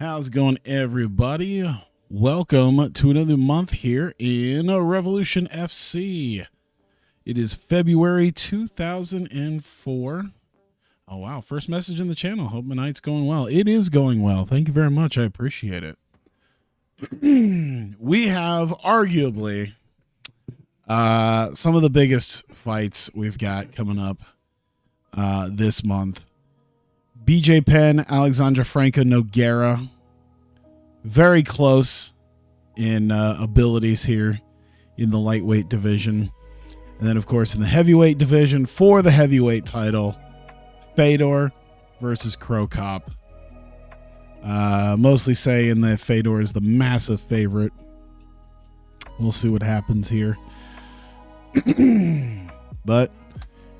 How's it going, everybody? Welcome to another month here in Revolution FC. It is February 2004. Oh, wow. First message in the channel. Hope my night's going well. It is going well. Thank you very much. I appreciate it. We have arguably some of the biggest fights we've got coming up this month. BJ Penn, Alexandra Franca Nogueira. Very close in abilities here in the lightweight division. And then, of course, in the heavyweight division for the heavyweight title, Fedor versus Cro Cop. Mostly saying that Fedor is the massive favorite. We'll see what happens here. But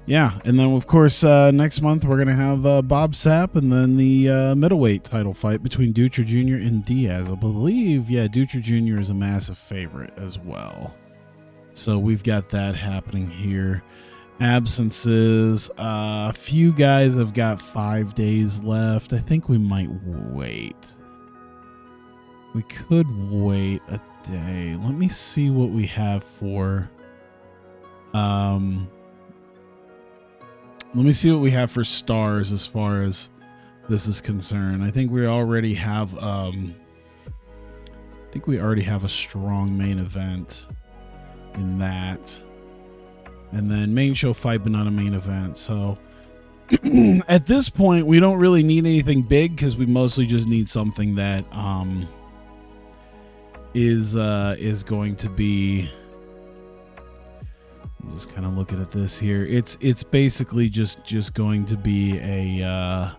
yeah, and then of course next month we're gonna have Bob Sapp, and then the middleweight title fight between Dutra Jr. and Diaz. I believe, yeah, Dutra Jr. is a massive favorite as well. So we've got that happening here. Absences. A few guys have got 5 days left. I think we might wait. We could wait a day. Let me see what we have for. Let me see what we have for stars as far as this is concerned. I think we already have a strong main event in that. And then main show fight, but not a main event. So at this point, we don't really need anything big because we mostly just need something that is going to be. I'm just kind of looking at this here. It's basically just going to be a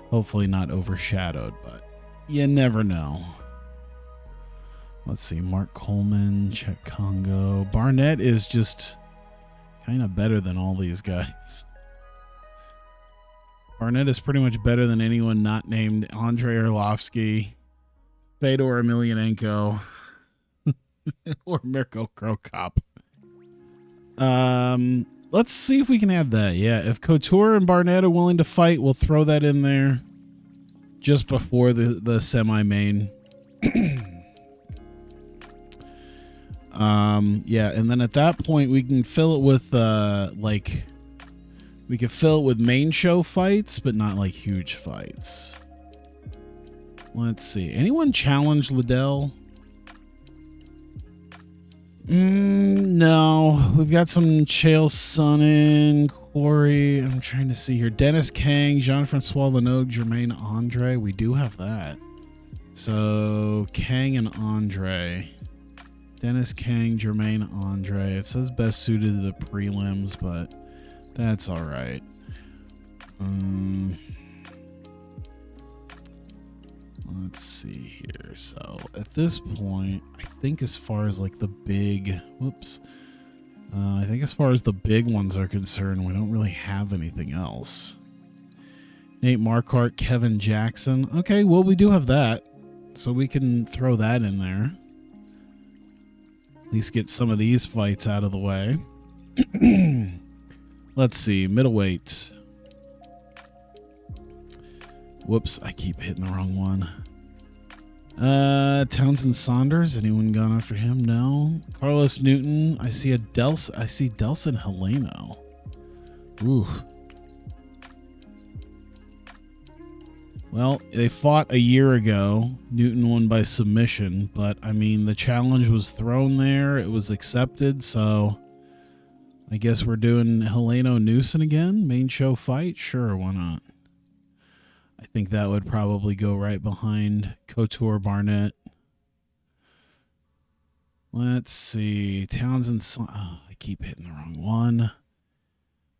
hopefully not overshadowed, but you never know. Let's see. Mark Coleman, Czech Congo. Barnett is just kind of better than all these guys. Barnett is pretty much better than anyone not named Andrei Arlovsky, Fedor Emelianenko, or Mirko Cro Cop. Let's see if we can add that. Yeah, if Couture and Barnett are willing to fight, we'll throw that in there just before the semi-main. Yeah, and then at that point we can fill it with we can fill it with main show fights, but not like huge fights. Let's see. Anyone challenge Liddell? No. We've got some Chael Sonnen, Corey. I'm trying to see here. Dennis Kang, Jean-Francois Lenogue, Jermaine Andre. We do have that. So Kang and Andre. Dennis Kang, Jermaine Andre. It says best suited to the prelims, but that's all right. Let's see here. So at this point, I think as far as like the big, I think as far as the big ones are concerned, we don't really have anything else. Nate Marquardt, Kevin Jackson. Okay, well, we do have that, so we can throw that in there. At least get some of these fights out of the way. Let's see, middleweight. Whoops, I keep hitting the wrong one. Townsend Saunders. Anyone gone after him? No. Carlos Newton. I see Delson Heleno. Ooh. Well, they fought a year ago. Newton won by submission, but I mean the challenge was thrown there. It was accepted, so I guess we're doing Heleno Newson again. Main show fight? Sure, why not? I think that would probably go right behind Couture Barnett. Let's see. Townsend. Oh, I keep hitting the wrong one.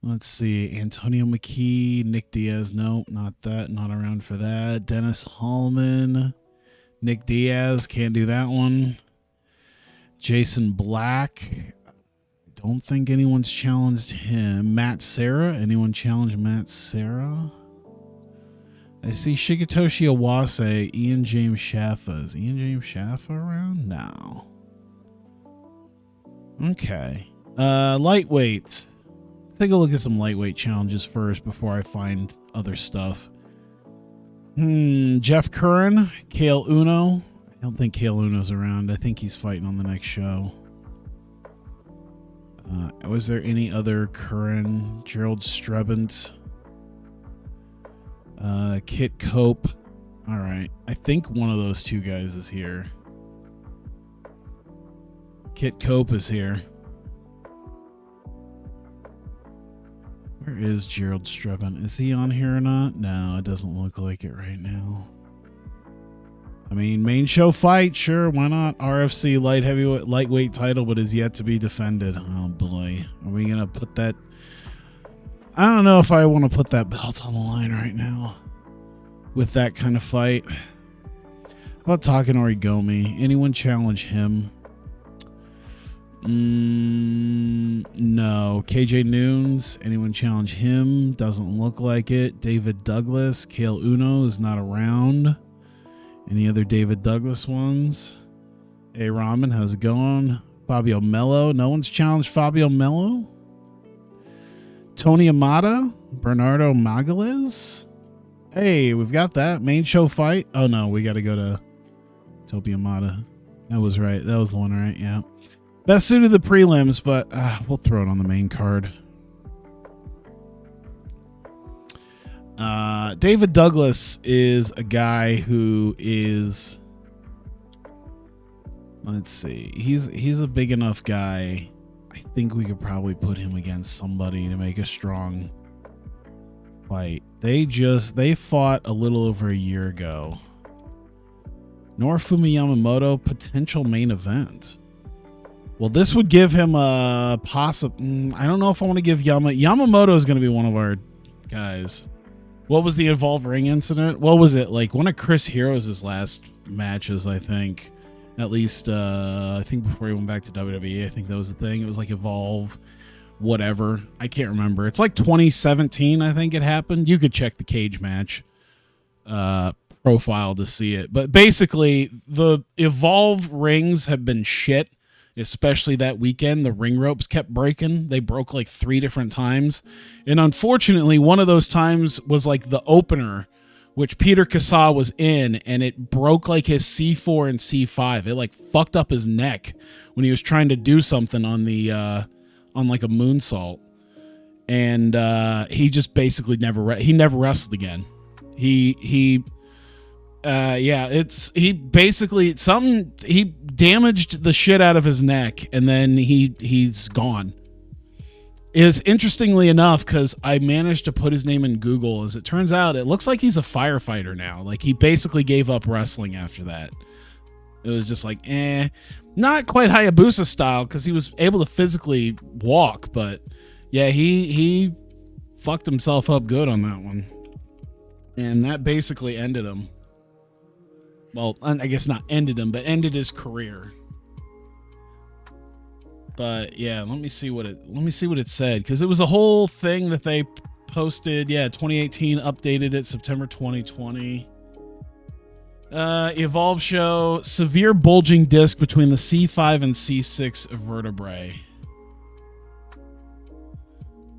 Let's see. Antonio McKee. Nick Diaz. Nope, not that. Not around for that. Dennis Hallman. Nick Diaz. Can't do that one. Jason Black. Don't think anyone's challenged him. Matt Serra. Anyone challenge Matt Serra? I see Shigetoshi Awase, Ian James Shaffa. Is Ian James Shaffa around? No. Okay. Lightweights. Let's take a look at some lightweight challenges first before I find other stuff. Jeff Curran, Kale Uno. I don't think Kale Uno's around. I think he's fighting on the next show. Was there any other Curran? Gerald Strebant. Kit Cope. All right. I think one of those two guys is here. Kit Cope is here. Where is Gerald Strebant? Is he on here or not? No, it doesn't look like it right now. I mean, main show fight, sure, why not? RFC lightweight title, but is yet to be defended. Oh boy, are we gonna put that? I don't know if I want to put that belt on the line right now with that kind of fight. How about Takanori Gomi? Anyone challenge him? No. KJ Noons, anyone challenge him? Doesn't look like it. David Douglas, Kale Uno is not around. Any other David Douglas ones? Hey Ramen, how's it going? Fabio Mello, no one's challenged Fabio Mello. Tony Amata, Bernardo Magalhaes. Hey, we've got that main show fight. Oh no, we got to go to Toby Amata. That was right. That was the one, right? Yeah. Best suited the prelims, but we'll throw it on the main card. David Douglas is a guy who is, let's see, he's a big enough guy. I think we could probably put him against somebody to make a strong fight. They fought a little over a year ago. Norifumi Yamamoto, potential main event. Well, this would give him a possible. I don't know if I want to give Yamamoto is going to be one of our guys. What was the Evolve Ring incident? What was it like? One of Chris Heroes' last matches, I think. At least, I think before he went back to WWE, I think that was the thing. It was like Evolve, whatever. I can't remember. It's like 2017, I think it happened. You could check the cage match profile to see it. But basically, the Evolve rings have been shit. Especially that weekend, the ring ropes kept breaking. They broke like 3 different times. And unfortunately, one of those times was like the opener, which Peter Kassah was in, and it broke like his C4 and C5. It like fucked up his neck when he was trying to do something on the on like a moonsault. And he just basically never wrestled again. He damaged the shit out of his neck, and then he's gone. Is interestingly enough, because I managed to put his name in Google, as it turns out, it looks like he's a firefighter now. Like, he basically gave up wrestling after that. It was just like, not quite Hayabusa style, because he was able to physically walk, but yeah, he fucked himself up good on that one. And that basically ended him. Well, I guess not ended him, but ended his career. But yeah, let me see what it said, because it was a whole thing that they posted. Yeah, 2018 updated it September 2020. Evolve show, severe bulging disc between the C5 and C6 vertebrae.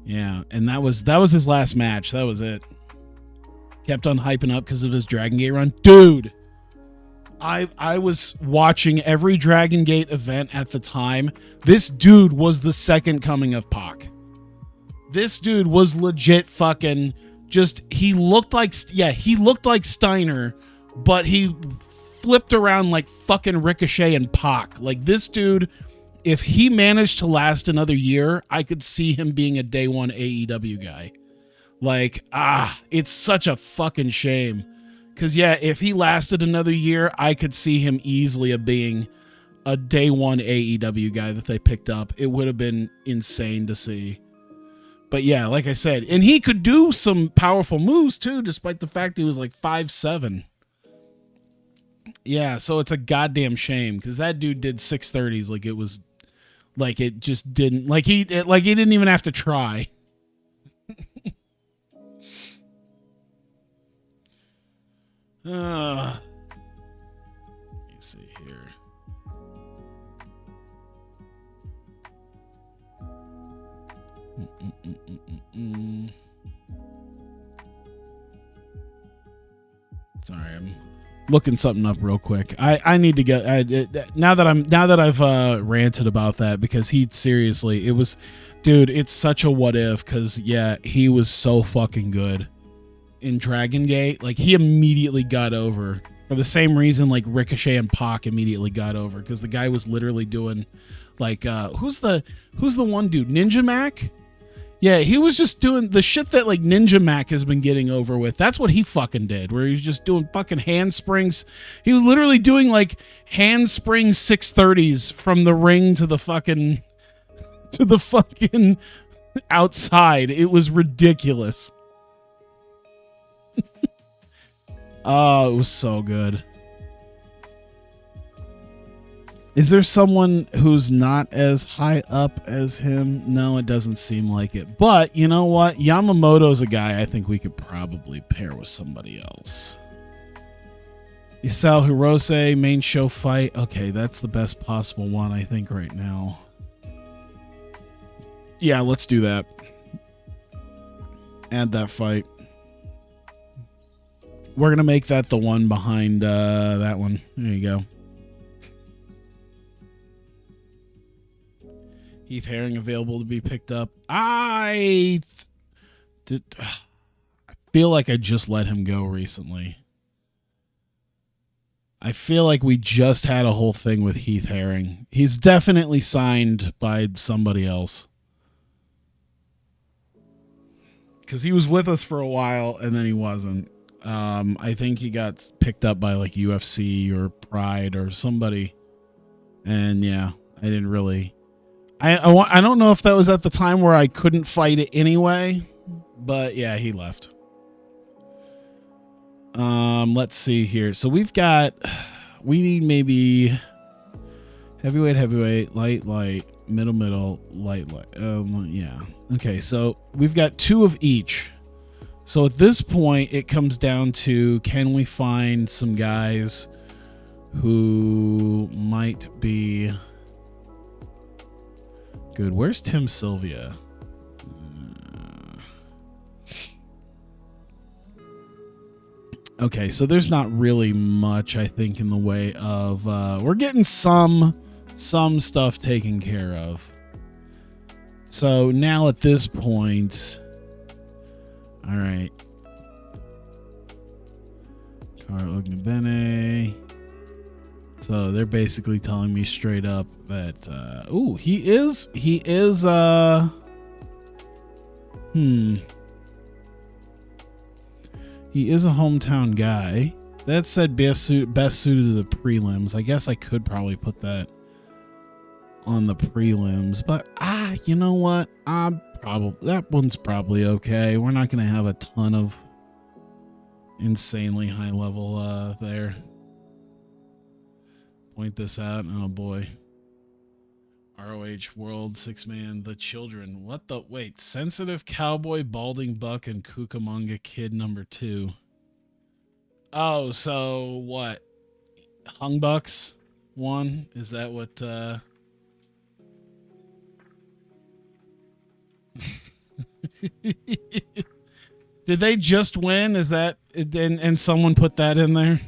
Yeah, and that was his last match. That was it. Kept on hyping up because of his Dragon Gate run, dude. I was watching every Dragon Gate event at the time. This dude was the second coming of Pac. This dude was legit fucking just, he looked like Steiner, but he flipped around like fucking Ricochet and Pac. Like, this dude, if he managed to last another year, I could see him being a day one AEW guy. Like, it's such a fucking shame. Because, yeah, if he lasted another year, I could see him easily being a day one AEW guy that they picked up. It would have been insane to see. But, yeah, like I said, and he could do some powerful moves, too, despite the fact he was like 5'7". Yeah, so it's a goddamn shame, because that dude did 630s like it was, like it just didn't, like he didn't even have to try. Let me see here. looking something up real quick. I need to get now that I've ranted about that, because he seriously, it was, dude, it's such a what if, because yeah, he was so fucking good in Dragon Gate. Like, he immediately got over for the same reason like Ricochet and Pac immediately got over, because the guy was literally doing like who's the one dude, Ninja Mac. Yeah, he was just doing the shit that like Ninja Mac has been getting over with. That's what he fucking did, where he was just doing fucking handsprings. He was literally doing like handspring 630s from the ring to the fucking outside. It was ridiculous. Oh, it was so good. Is there someone who's not as high up as him? No, it doesn't seem like it. But you know what? Yamamoto's a guy I think we could probably pair with somebody else. Isao Hirose, main show fight. Okay, that's the best possible one, I think, right now. Yeah, let's do that. Add that fight. We're going to make that the one behind that one. There you go. Heath Herring available to be picked up. I feel like I just let him go recently. I feel like we just had a whole thing with Heath Herring. He's definitely signed by somebody else. Because he was with us for a while and then he wasn't. I think he got picked up by like UFC or Pride or somebody. And yeah, I didn't really... I don't know if that was at the time where I couldn't fight it anyway, but yeah, he left. Let's see here. So we need maybe heavyweight, light, middle, light. Yeah. Okay. So we've got 2 of each. So at this point it comes down to, can we find some guys who might be good? Where's Tim Sylvia? Okay, so there's not really much, I think, in the way of we're getting some stuff taken care of. So now at this point, all right, Carl Ognabene. So they're basically telling me straight up that he is he is a hometown guy. That said best suited to the prelims. I guess I could probably put that on the prelims, but you know what? That one's probably okay. We're not going to have a ton of insanely high level there. Point this out. Oh boy. ROH World 6-man The Children. What the wait? Sensitive Cowboy, Balding Buck, and Cucamonga Kid number 2. Oh, so what? Hung Bucks won? Is that what Did they just win? Is that and someone put that in there?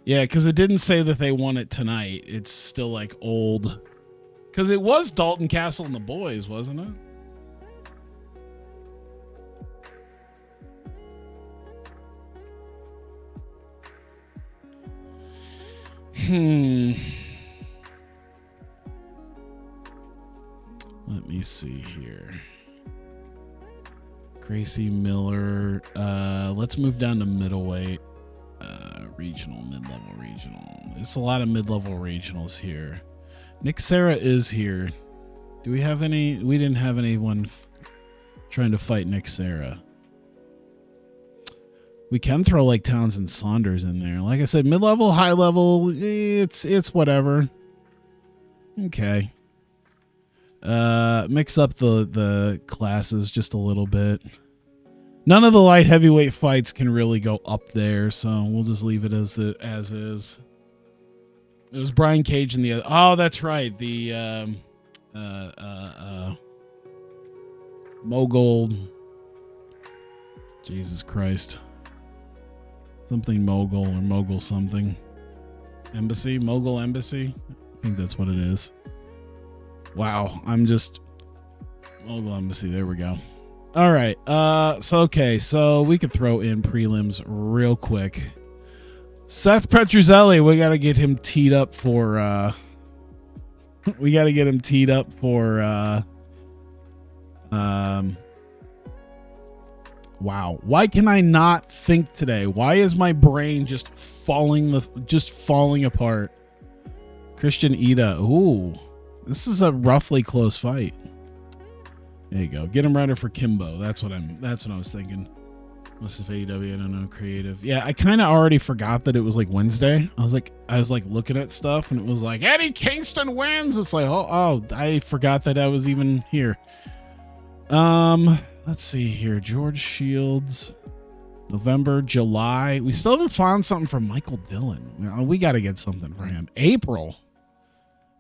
Yeah, because it didn't say that they won it tonight. It's still like old. Because it was Dalton Castle and the boys, wasn't it? Let me see here. Gracie Miller. Let's move down to middleweight. Regional, mid-level regional. There's a lot of mid-level regionals here. Nick Serra is here. Do we have any? We didn't have anyone trying to fight Nick Serra. We can throw like Townsend Saunders in there. Like I said, mid-level, high-level, it's whatever. Okay. Mix up the classes just a little bit. None of the light heavyweight fights can really go up there, so we'll just leave it as is. It was Brian Cage and the other. Oh, that's right. The Mogul. Jesus Christ. Something mogul or mogul something. Embassy? Mogul Embassy? I think that's what it is. Wow. I'm just... Mogul Embassy. There we go. All right. So we could throw in prelims real quick. Seth Petruzzelli. We got to get him teed up for... Wow. Why can I not think today? Why is my brain just falling apart? Christian Ida. Ooh. This is a roughly close fight. There you go. Get him ready for Kimbo. That's what I was thinking. Most of AEW, I don't know, creative. Yeah, I kind of already forgot that it was like Wednesday. I was like looking at stuff and it was like Eddie Kingston wins. It's like, oh, I forgot that I was even here. Let's see here. George Shields, November, July. We still haven't found something for Michael Dillon. We got to get something for him. April.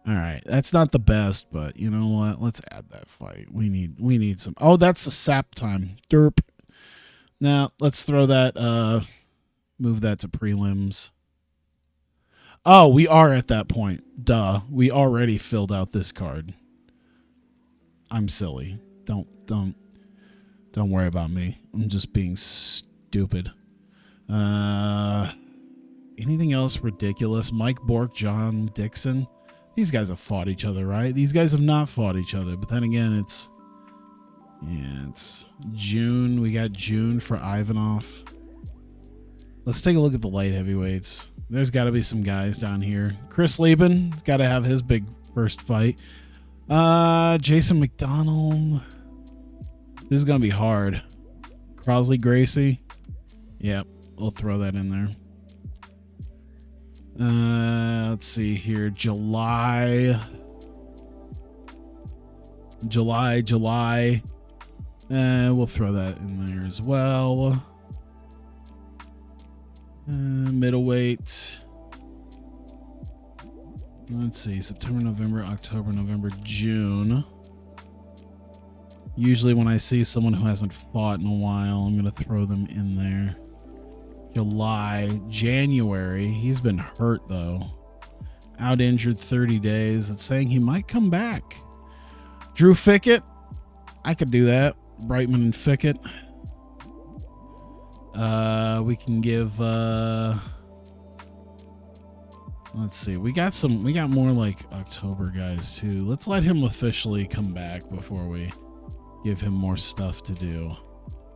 All right. That's not the best, but you know what? Let's add that fight. We need some. Oh, that's the sap time. Derp. Now let's throw that, move that to prelims. Oh, we are at that point. Duh. We already filled out this card. I'm silly. Don't worry about me. I'm just being stupid. Anything else ridiculous? Mike Bork, John Dixon. These guys have fought each other, right? These guys have not fought each other. But then again, it's June. We got June for Ivanov. Let's take a look at the light heavyweights. There's got to be some guys down here. Chris Lieben has got to have his big first fight. Jason McDonald. This is going to be hard. Crosley Gracie. Yep, we'll throw that in there. Let's see here. July. We'll throw that in there as well. Middleweight. Let's see. September, November, October, November, June. Usually when I see someone who hasn't fought in a while, I'm going to throw them in there. July, January. He's been hurt, though. Out injured 30 days. It's saying he might come back. Drew Fickett. I could do that. Brightman and Fickett. We can give... let's see. We got more like October guys, too. Let's let him officially come back before we give him more stuff to do.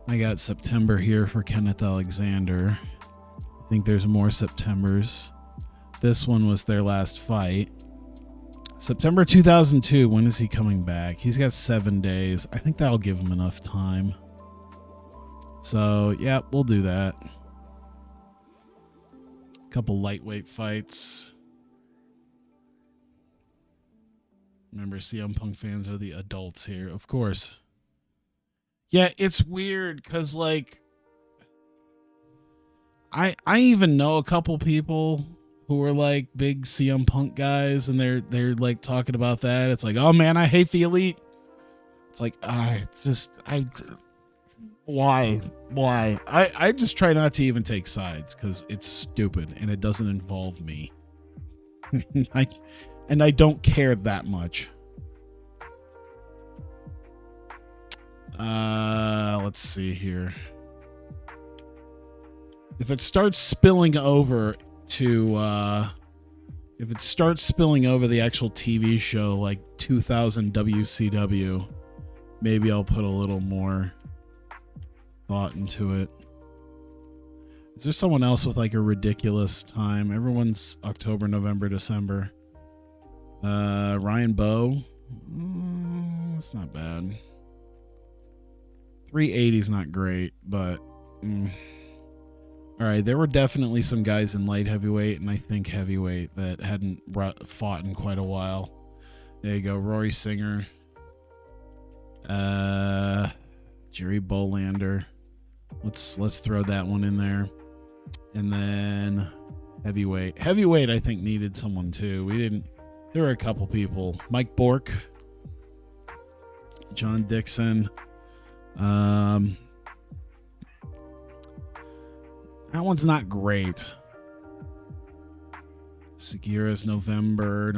I got September here for Kenneth Alexander. I think there's more Septembers. This one was their last fight. September 2002. When is he coming back? He's got 7 days. I think that'll give him enough time. So, yeah, we'll do that. A couple lightweight fights. Remember, CM Punk fans are the adults here, of course. Yeah, it's weird because, like, I even know a couple people who are like big CM Punk guys, and they're like talking about that. It's like, oh man, I hate the Elite. It's like, why? I just try not to even take sides because it's stupid and it doesn't involve me. and I don't care that much. Let's see here. If it starts spilling over to the actual TV show like 2000 WCW, maybe I'll put a little more thought into it. Is there someone else with like a ridiculous time? Everyone's October, November, December. Ryan Bowe. That's not bad. 380 is not great, but all right, there were definitely some guys in light heavyweight and I think heavyweight that hadn't fought in quite a while. There you go, Rory Singer, Jerry Bolander. Let's throw that one in there, and then heavyweight. Heavyweight, I think needed someone too. We didn't. There were a couple people. Mike Bork, John Dixon. That one's not great. Segura's November,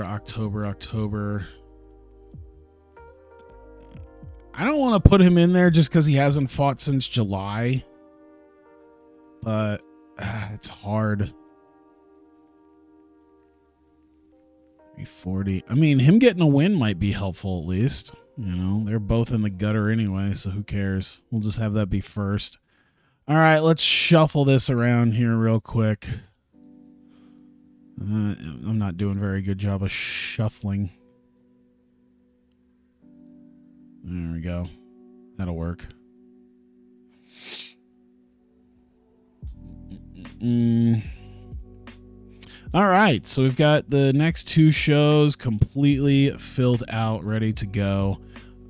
October. I don't want to put him in there just because he hasn't fought since July. But it's hard. 340. I mean, him getting a win might be helpful at least. You know, they're both in the gutter anyway, so who cares? We'll just have that be first. All right, let's shuffle this around here real quick. I'm not doing a very good job of shuffling. There we go. That'll work. All right, so we've got the next two shows completely filled out, ready to go.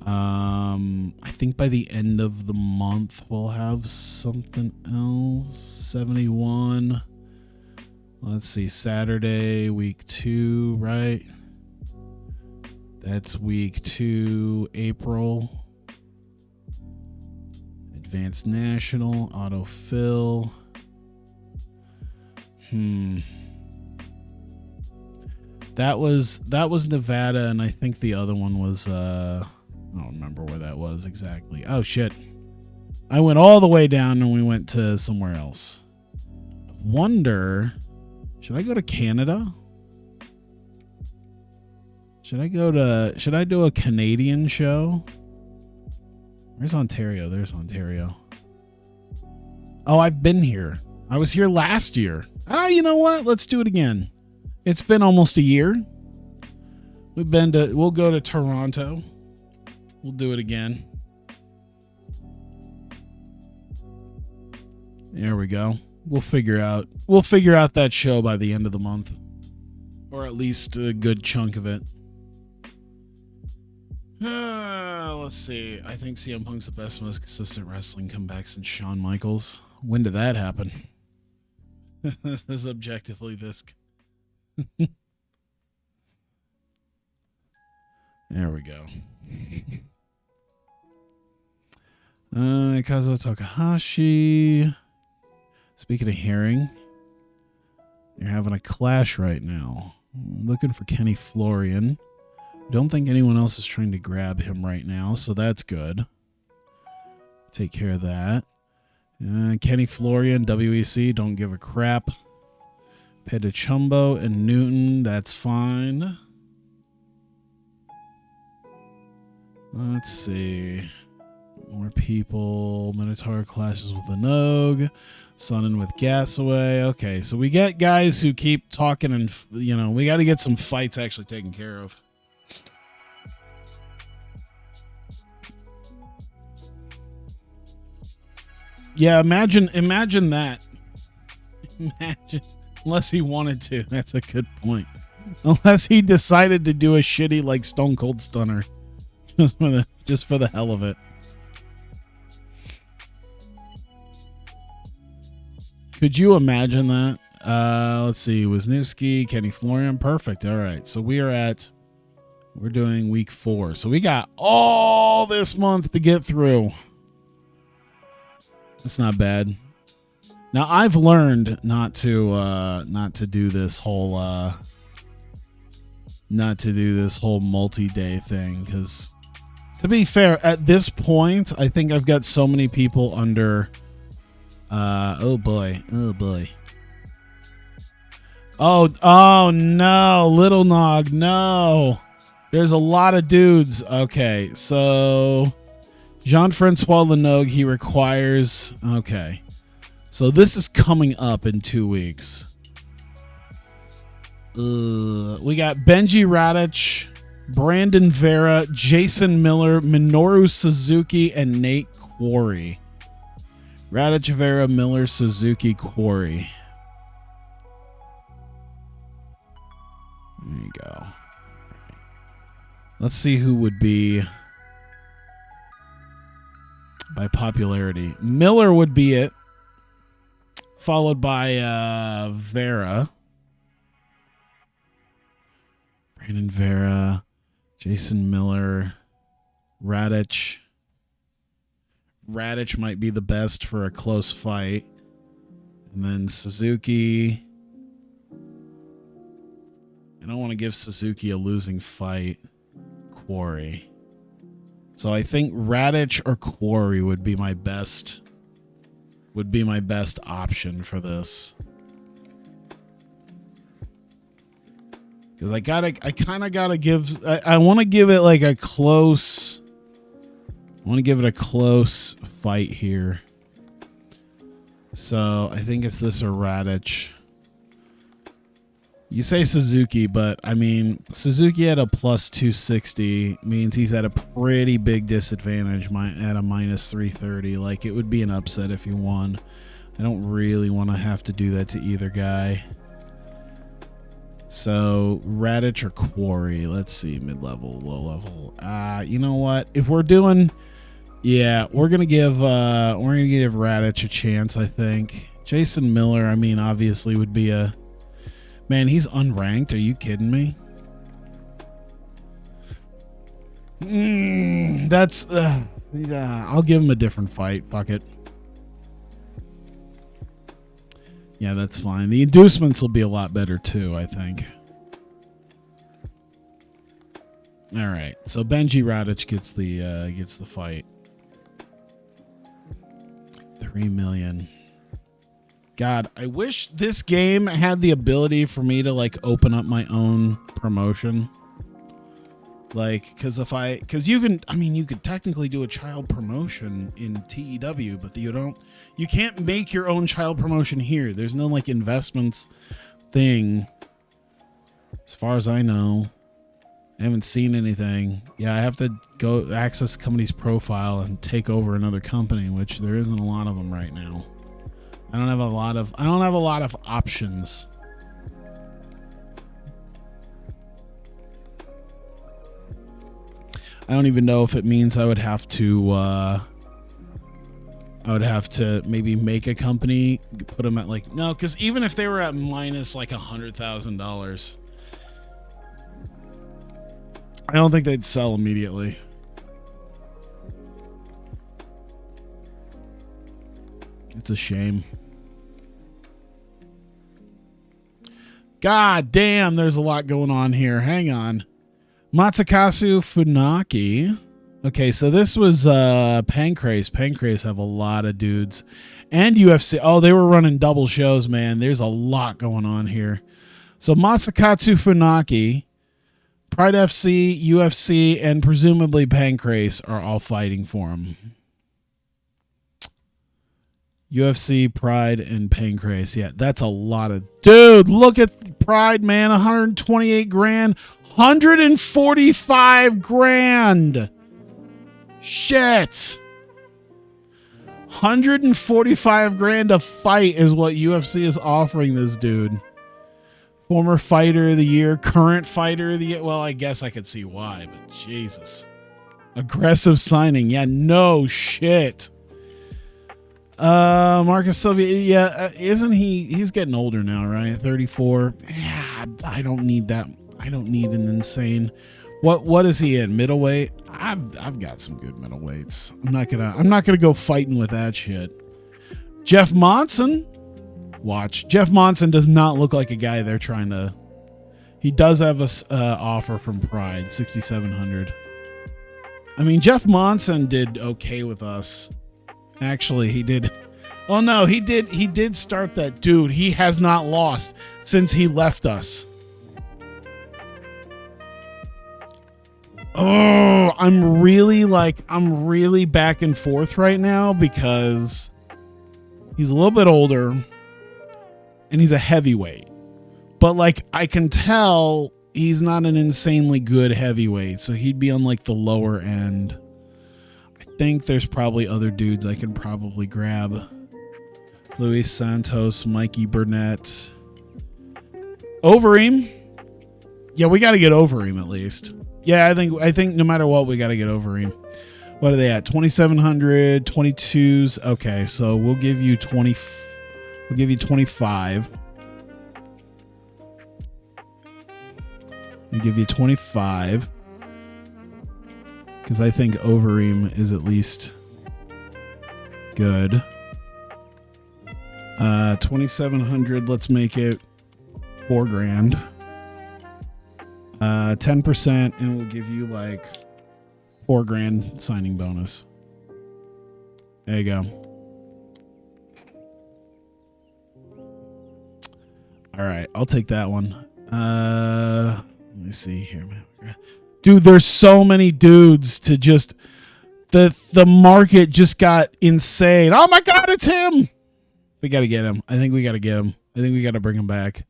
I think by the end of the month we'll have something else. 71. Let's see, Saturday, week 2, right? That's week 2, April. Advanced National, autofill. That was Nevada, and I think the other one was I don't remember where that was exactly. Oh shit. I went all the way down and we went to somewhere else. Wonder, should I go to Canada? Should I do a Canadian show? Where's Ontario? There's Ontario. Oh, I've been here. I was here last year. You know what? Let's do it again. It's been almost a year. We'll go to Toronto. We'll do it again. There we go. We'll figure out that show by the end of the month. Or at least a good chunk of it. Let's see. I think CM Punk's the best, most consistent wrestling comeback since Shawn Michaels. When did that happen? This is objectively this. There we go. Kazuo Takahashi. Speaking of hearing, you're having a clash right now. Looking for Kenny Florian. Don't think anyone else is trying to grab him right now, so that's good. Take care of that. Kenny Florian, WEC, don't give a crap. Pedicumbo and Newton, that's fine. Let's see. More people. Minotaur clashes with the Nogue. Sonnen with Gasaway. Okay, so we get guys who keep talking and, we got to get some fights actually taken care of. Yeah, imagine that. Imagine. Unless he wanted to. That's a good point. Unless he decided to do a shitty, like, Stone Cold Stunner. Just for the hell of it. Could you imagine that? Let's see. Wisniewski, Kenny Florian. Perfect. All right. So we're doing week 4. So we got all this month to get through. That's not bad. Now I've learned not to do this whole multi-day thing, because to be fair, at this point, I think I've got so many people under. Oh boy. Oh no, Little Nog, no. There's a lot of dudes. Okay, so Jean-Francois Lenogue, he requires. Okay. So this is coming up in 2 weeks. We got Benji Radich, Brandon Vera, Jason Miller, Minoru Suzuki, and Nate Quarry. Radich, Vera, Miller, Suzuki, Quarry. There you go. Let's see who would be by popularity. Miller would be it, followed by Vera. Brandon Vera, Jason Miller, Radich. Radic might be the best for a close fight. And then Suzuki. I don't want to give Suzuki a losing fight. Quarry. So I think Radic or Quarry would be my best option for this. Because I kind of gotta give. I want to give it like a close. I want to give it a close fight here. So I think it's this or Radic. You say Suzuki, but I mean, Suzuki at a plus 260 means he's at a pretty big disadvantage at a minus 330. Like, it would be an upset if he won. I don't really want to have to do that to either guy. So, Radic or Quarry. Let's see, mid-level, low-level. You know what? If we're doing... Yeah, we're gonna give Radic a chance, I think. Jason Miller, I mean, obviously would be a... Man, he's unranked. Are you kidding me? That's... I'll give him a different fight. Fuck it. Yeah, that's fine. The inducements will be a lot better, too, I think. All right. So, Benji Radic gets the fight. 3 million. God, I wish this game had the ability for me to like open up my own promotion. Like, because you could technically do a child promotion in TEW, but you can't make your own child promotion here. There's no like investments thing. As far as I know, I haven't seen anything. Yeah, I have to go access company's profile and take over another company, which there isn't a lot of them right now. I don't have a lot of options. I don't even know if it means I would have to maybe make a company, put them at like, no, because even if they were at minus like $100,000, I don't think they'd sell immediately. It's a shame. God damn, there's a lot going on here. Hang on. Matsukasu Funaki. Okay, so this was Pancrase. Pancrase have a lot of dudes. And UFC. Oh, they were running double shows, man. There's a lot going on here. So Masakatsu Funaki, Pride FC, UFC, and presumably Pancrase are all fighting for him. UFC, Pride, and Pancrase. Yeah, that's a lot of... Dude, look at Pride, man. 128 grand. 145 grand. Shit. 145 grand a fight is what UFC is offering this dude. Former fighter of the year, current fighter of the year. Well, I guess I could see why, but Jesus. Aggressive signing. Yeah, no shit. Marcus Sylvia, yeah, isn't he's getting older now, right? 34. Yeah, I don't need that. I don't need an insane. What is he in? Middleweight? I've got some good middleweights. I'm not gonna go fighting with that shit. Jeff Monson. Watch. Jeff Monson does not look like a guy they're trying to. He does have a offer from Pride, 6,700. I mean, Jeff Monson did okay with us. Actually, he did. Oh no, he did start that. Dude, he has not lost since he left us. Oh, I'm really back and forth right now because he's a little bit older and he's a heavyweight. But like I can tell he's not an insanely good heavyweight, so he'd be on like the lower end. I think there's probably other dudes I can probably grab. Luis Santos, Mikey Burnett. Overeem. Yeah, we got to get Overeem at least. Yeah, I think no matter what, we got to get Overeem. What are they at? 2,700, 22s. Okay, so we'll give you 20. We'll give you 25. We'll give you 25. Because I think Overeem is at least Good. 2,700. Let's make it $4,000. 10%, and we'll give you like $4,000 signing bonus. There you go. All right, I'll take that one. Let me see here, man. Dude, there's so many dudes to just the market just got insane. Oh my god, it's him. We got to get him. I think we got to get him. I think we got to bring him back.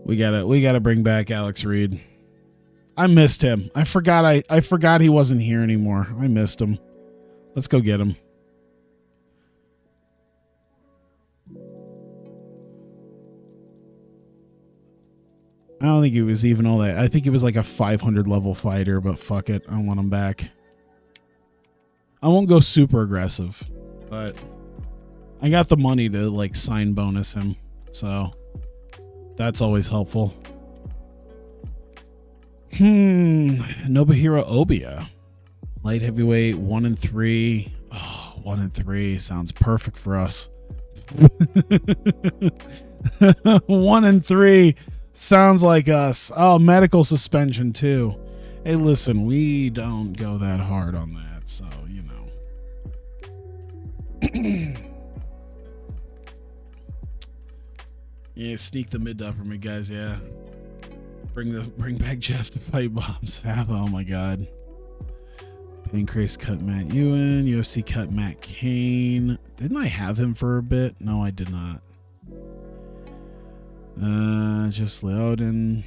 We got to bring back Alex Reed. I missed him. I forgot he wasn't here anymore. I missed him. Let's go get him. I don't think he was even all that. I think he was like a 500 level fighter, but fuck it. I want him back. I won't go super aggressive, but I got the money to like sign bonus him. So that's always helpful. Nobuhiro Obia. Light heavyweight, 1-3. Oh, 1-3 sounds perfect for us. 1-3 sounds like us. Oh, medical suspension too. Hey, listen, we don't go that hard on that, so you know. Yeah, sneak the mid to upper mid guys. Yeah, bring back Jeff to fight Bob Sapp. Oh my god. Pancrase cut Matt Ewan. UFC cut Matt Kane. Didn't I have him for a bit? No, I did not. Just Leoden.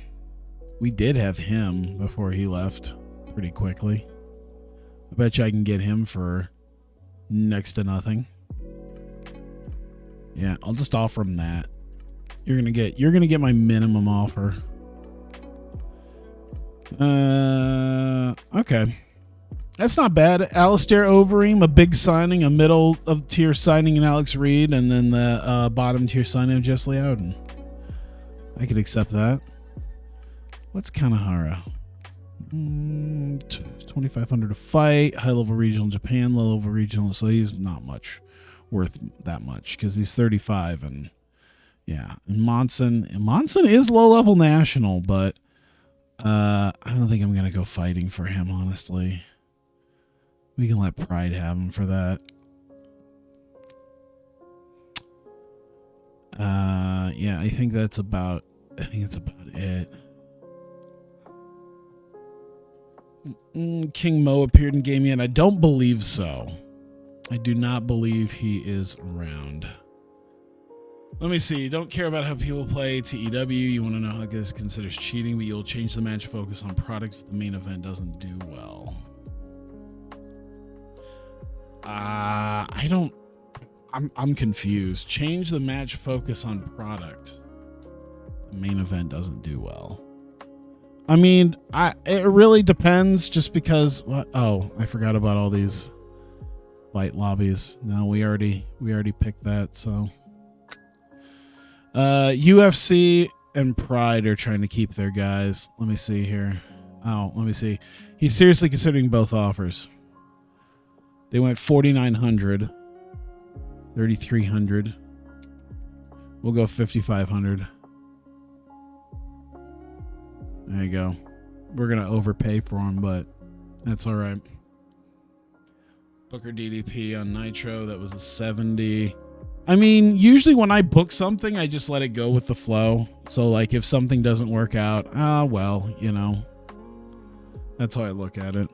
We did have him before he left pretty quickly. I bet you I can get him for next to nothing. Yeah, I'll just offer him that. You're gonna get my minimum offer. Okay. That's not bad. Alistair Overeem, a big signing, a middle of tier signing in Alex Reed, and then the bottom tier signing of Jess Leoden. I could accept that. What's Kanahara? 2,500 to fight. High level regional in Japan, low level regional. So he's not much worth that much because he's 35 and yeah. And Monson is low level national, but I don't think I'm gonna go fighting for him. Honestly, we can let Pride have him for that. Yeah, I think that's about it. King Mo appeared in game yet? I don't believe so. I do not believe he is around. Let me see. You don't care about how people play TEW. You want to know how this considers cheating, but you'll change the match focus on products if the main event doesn't do well. I don't. I'm confused. Change the match focus on product. The main event doesn't do well. I mean, it really depends. Just because. Oh, I forgot about all these fight lobbies. No, we already picked that. So, UFC and Pride are trying to keep their guys. Let me see here. Oh, let me see. He's seriously considering both offers. They went 4,900. 3,300. We'll go 5,500. There you go. We're gonna overpay for him, but that's all right. Booker DDP on Nitro. That was a 70. I mean, usually when I book something, I just let it go with the flow. So, like, if something doesn't work out, well, you know, that's how I look at it.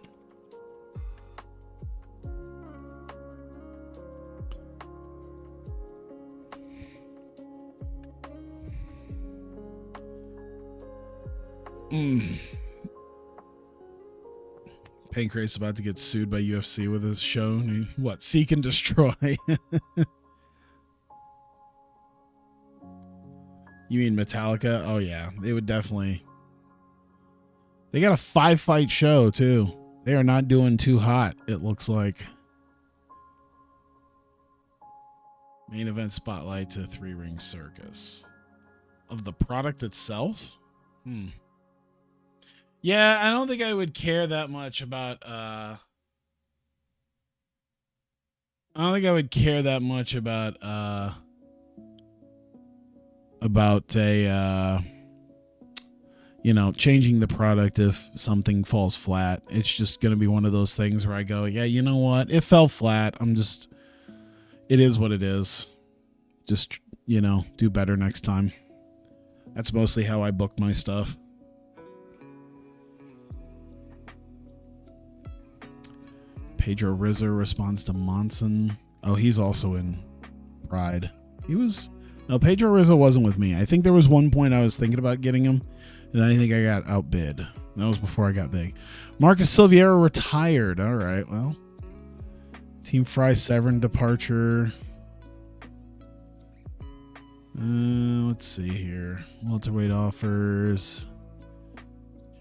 Pancrase about to get sued by UFC with his show. What? Seek and Destroy. You mean Metallica? Oh yeah, they would definitely. They got a 5-fight show too. They are not doing too hot, it looks like. Main event spotlight to 3-ring circus. Of the product itself? Yeah, I don't think I would care that much about I don't think I would care that much about a changing the product if something falls flat. It's just going to be one of those things where I go, yeah, you know what? It fell flat. It is what it is. Just, do better next time. That's mostly how I book my stuff. Pedro Rizzo responds to Monson. Oh, he's also in Pride. No, Pedro Rizzo wasn't with me. I think there was one point I was thinking about getting him, and then I think I got outbid. That was before I got big. Marcus Silviera retired. All right, well. Team Fry Severn departure. Let's see here. Welterweight offers.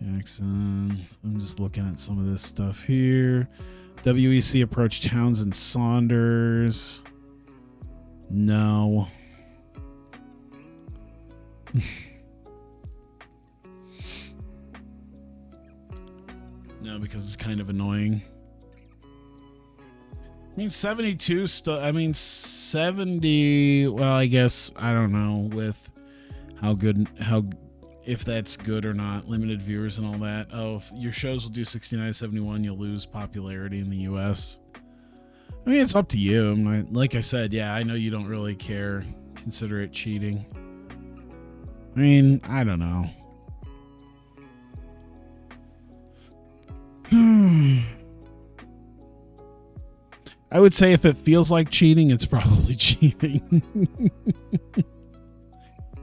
Jackson. I'm just looking at some of this stuff here. WEC approached Townsend Saunders. No. No, because it's kind of annoying. I mean, 72 70, well, I guess, I don't know with if that's good or not, limited viewers and all that. Oh, if your shows will do 69, 71, you'll lose popularity in the US. I mean, it's up to you. Like I said, yeah, I know you don't really care. Consider it cheating. I mean, I don't know. I would say if it feels like cheating, it's probably cheating.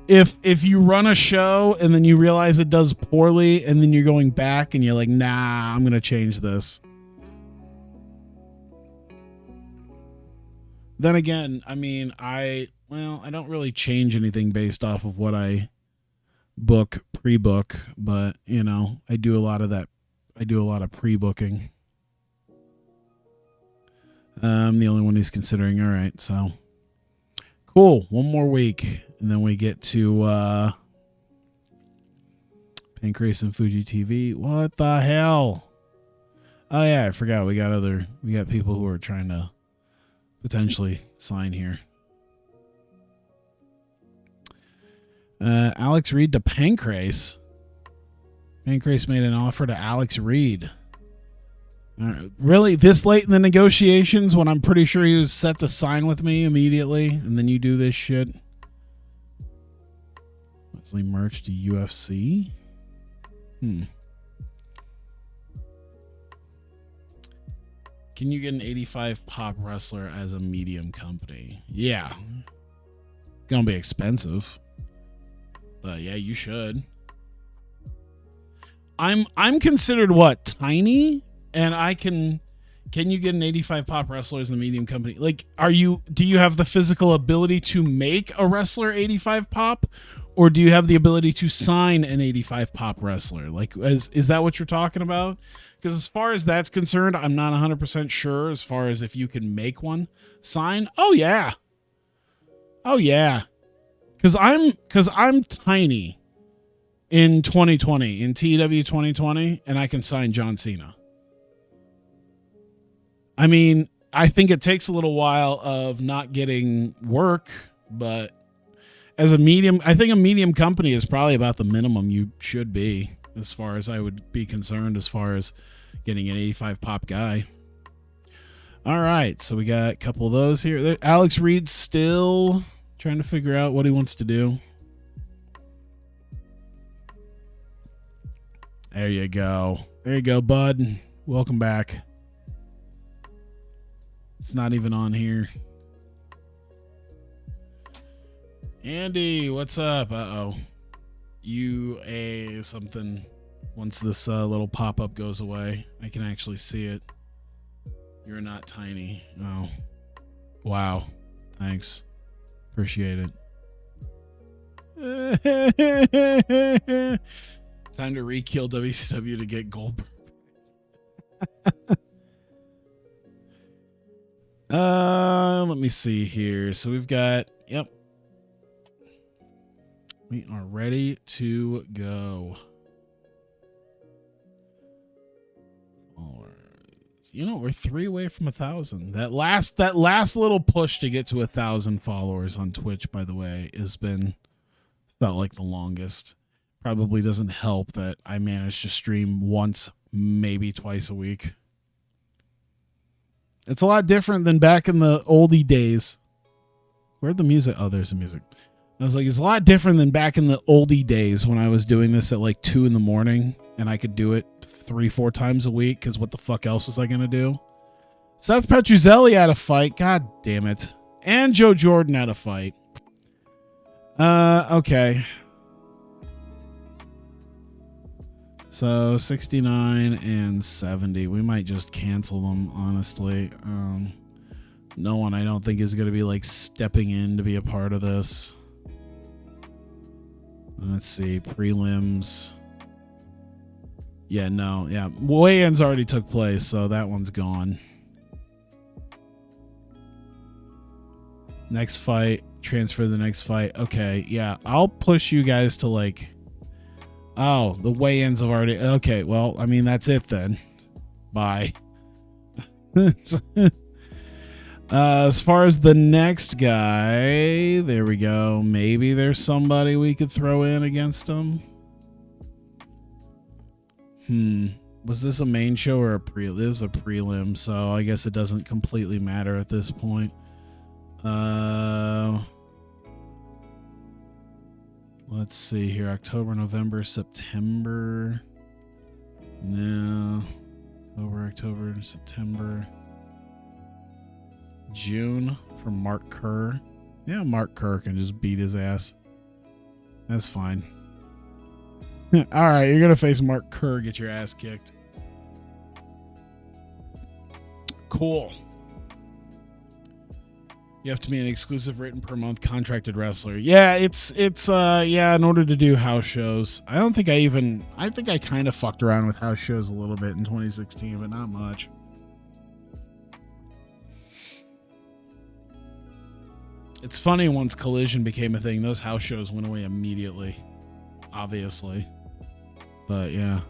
If you run a show and then you realize it does poorly and then you're going back and you're like, nah, I'm going to change this. Then again, I mean, I don't really change anything based off of what I pre-book, but I do a lot of that. I do a lot of pre-booking. I'm the only one who's considering. All right, so cool. One more week, and then we get to Pancrase and Fuji TV. What the hell? Oh yeah, I forgot. We got people who are trying to potentially sign here. Alex Reed to Pancrase. Pancrase made an offer to Alex Reed. Really, this late in the negotiations when I'm pretty sure he was set to sign with me immediately, and then you do this shit? Leslie merch to UFC? Can you get an 85 pop wrestler as a medium company? Yeah. Gonna be expensive. But yeah, you should. I'm considered what? Tiny? And can you get an 85 pop wrestler as a medium company? Like, do you have the physical ability to make a wrestler 85 pop? Or do you have the ability to sign an 85 pop wrestler? Like, is that what you're talking about? Because as far as that's concerned, I'm not 100% sure as far as if you can make one sign. Oh yeah. Because I'm tiny in 2020, in TW 2020, and I can sign John Cena. I mean, I think it takes a little while of not getting work, but as a medium, I think a medium company is probably about the minimum you should be, as far as I would be concerned, as far as getting an 85 pop guy. All right, so we got a couple of those here. Alex Reed's still trying to figure out what he wants to do. There you go. There you go, bud. Welcome back. It's not even on here. Andy, what's up? Uh-oh. UA something. Once this little pop-up goes away, I can actually see it. You're not tiny. Oh. Wow. Thanks. Appreciate it. Time to re-kill WCW to get Goldberg. Let me see here. So we've got, yep. We are ready to go. You know, we're 3 away from 1,000. That last little push to get to 1,000 followers on Twitch, by the way, felt like the longest. Probably doesn't help that I managed to stream once, maybe twice a week. It's a lot different than back in the oldie days. Where'd the music? Oh, there's the music. I was like, it's a lot different than back in the oldie days when I was doing this at like 2 a.m. and I could do it 3-4 times a week because what the fuck else was I going to do? Seth Petruzzelli had a fight. God damn it. And Joe Jordan had a fight. Okay. So 69 and 70. We might just cancel them, honestly. No one I don't think is going to be like stepping in to be a part of this. Let's see. Prelims. Yeah, no. Yeah. Weigh-ins already took place, so that one's gone. Next fight. Transfer to the next fight. Okay, yeah. I'll push you guys to like... Oh, the weigh-ins have already... Okay, well, I mean, that's it then. Bye. As far as the next guy, there we go. Maybe there's somebody we could throw in against him. Was this a main show or a prelim? This is a prelim, so I guess it doesn't completely matter at this point. Let's see here. October, November, September. No. October, September. June for Mark Kerr. Yeah, Mark Kerr can just beat his ass. That's fine. All right, you're going to face Mark Kerr, get your ass kicked. Cool. You have to be an exclusive written per month contracted wrestler. Yeah, it's in order to do house shows. I think I kind of fucked around with house shows a little bit in 2016, but not much. It's funny, once Collision became a thing, those house shows went away immediately. Obviously. But yeah.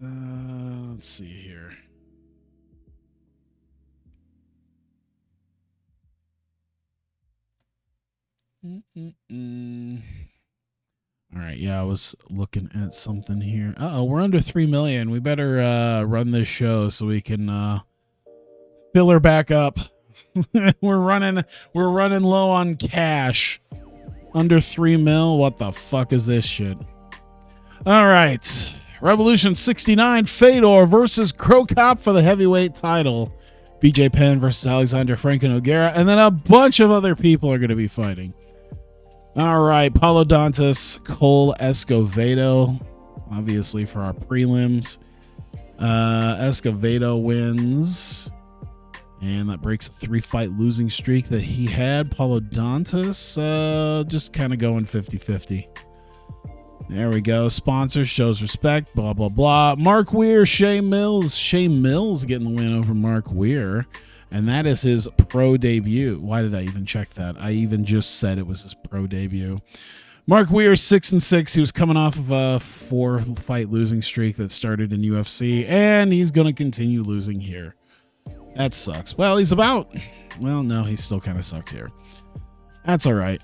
Let's see here. All right, yeah, I was looking at something here. Uh-oh, we're under 3 million. We better run this show so we can fill her back up. we're running low on cash. Under 3 mil. What the fuck is this shit? All right. Revolution 69, Fedor versus Cro Cop for the heavyweight title. BJ Penn versus Alexander Franco Nogueira. And then a bunch of other people are going to be fighting. All right. Paulo Dantas, Cole Escovedo. Obviously for our prelims. Escovedo wins. And that breaks a 3-fight losing streak that he had. Paulo Dantas just kind of going 50-50. There we go. Sponsor shows respect. Blah, blah, blah. Mark Weir, Shea Mills. Shea Mills getting the win over Mark Weir. And that is his pro debut. Why did I even check that? I even just said it was his pro debut. Mark Weir, 6-6. He was coming off of a 4-fight losing streak that started in UFC. And he's going to continue losing here. That sucks. Well, no, he still kind of sucks here. That's all right.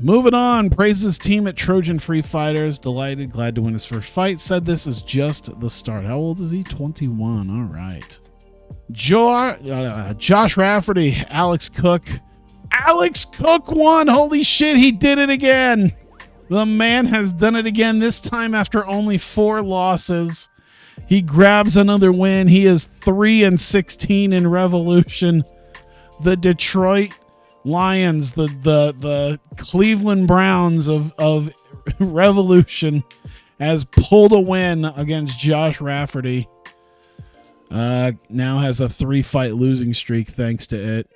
Moving on, praises team at Trojan Free Fighters. Delighted, glad to win his first fight. Said this is just the start. How old is he? 21. All right. Josh Rafferty, Alex Cook. Alex Cook won. Holy shit, he did it again. The man has done it again, this time after only 4 losses. He grabs another win. He is 3-16 in Revolution. The Detroit Lions, the Cleveland Browns of Revolution, has pulled a win against Josh Rafferty. Now has a 3-fight losing streak thanks to it.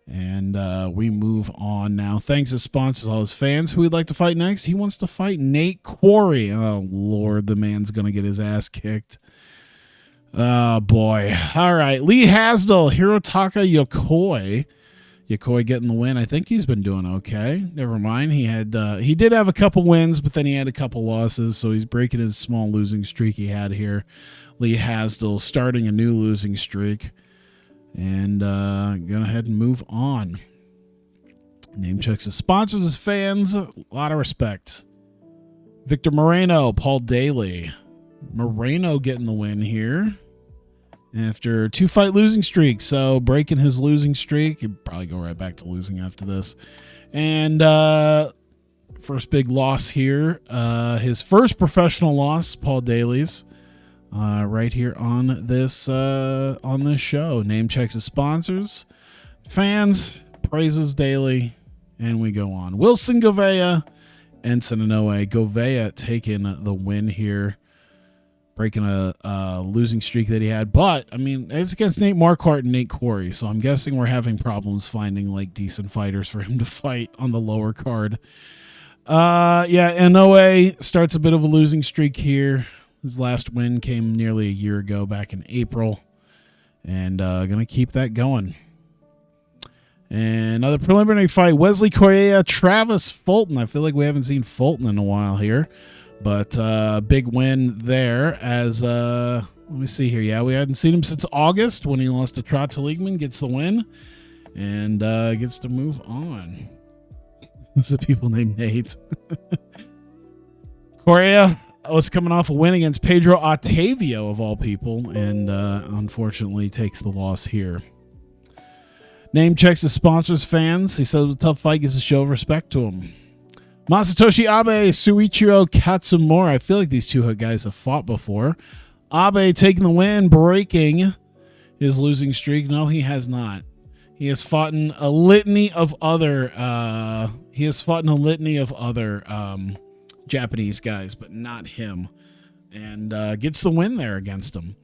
And we move on now. Thanks to sponsors, all his fans. Who would like to fight next? He wants to fight Nate Quarry. Oh, Lord, the man's going to get his ass kicked. Oh, boy. All right. Lee Hasdell, Hirotaka Yokoi. Yokoi getting the win. I think he's been doing okay. Never mind. He did have a couple wins, but then he had a couple losses, so he's breaking his small losing streak he had here. Lee Hasdell starting a new losing streak. And go ahead and move on. Name checks his sponsors, his fans. A lot of respect. Victor Moreno, Paul Daly. Moreno getting the win here after 2-fight losing streak. So breaking his losing streak. He'd probably go right back to losing after this. And first big loss here. His first professional loss, Paul Daly's. Right here on this show. Name checks his sponsors, fans, praises Daly, and we go on. Wilson Govea, Enson Inoue. Govea taking the win here, breaking a losing streak that he had. But I mean, it's against Nate Marquardt and Nate Quarry, so I'm guessing we're having problems finding like decent fighters for him to fight on the lower card. Inoue starts a bit of a losing streak here. His last win came nearly a year ago, back in April. And going to keep that going. And another preliminary fight, Wesley Correa, Travis Fulton. I feel like we haven't seen Fulton in a while here. But big win there as, let me see here. Yeah, we hadn't seen him since August when he lost to Trot Seligman. Gets the win and gets to move on. Those are people named Nate. Correa was coming off a win against Pedro Otavio, of all people, and unfortunately takes the loss here. Name checks his sponsors, fans. He says it was a tough fight, gives a show of respect to him. Masatoshi Abe, Suichiro Katsumura. I feel like these two guys have fought before. Abe taking the win, breaking his losing streak. No, he has not. He has fought in a litany of other. Japanese guys, but not him, and gets the win there against him.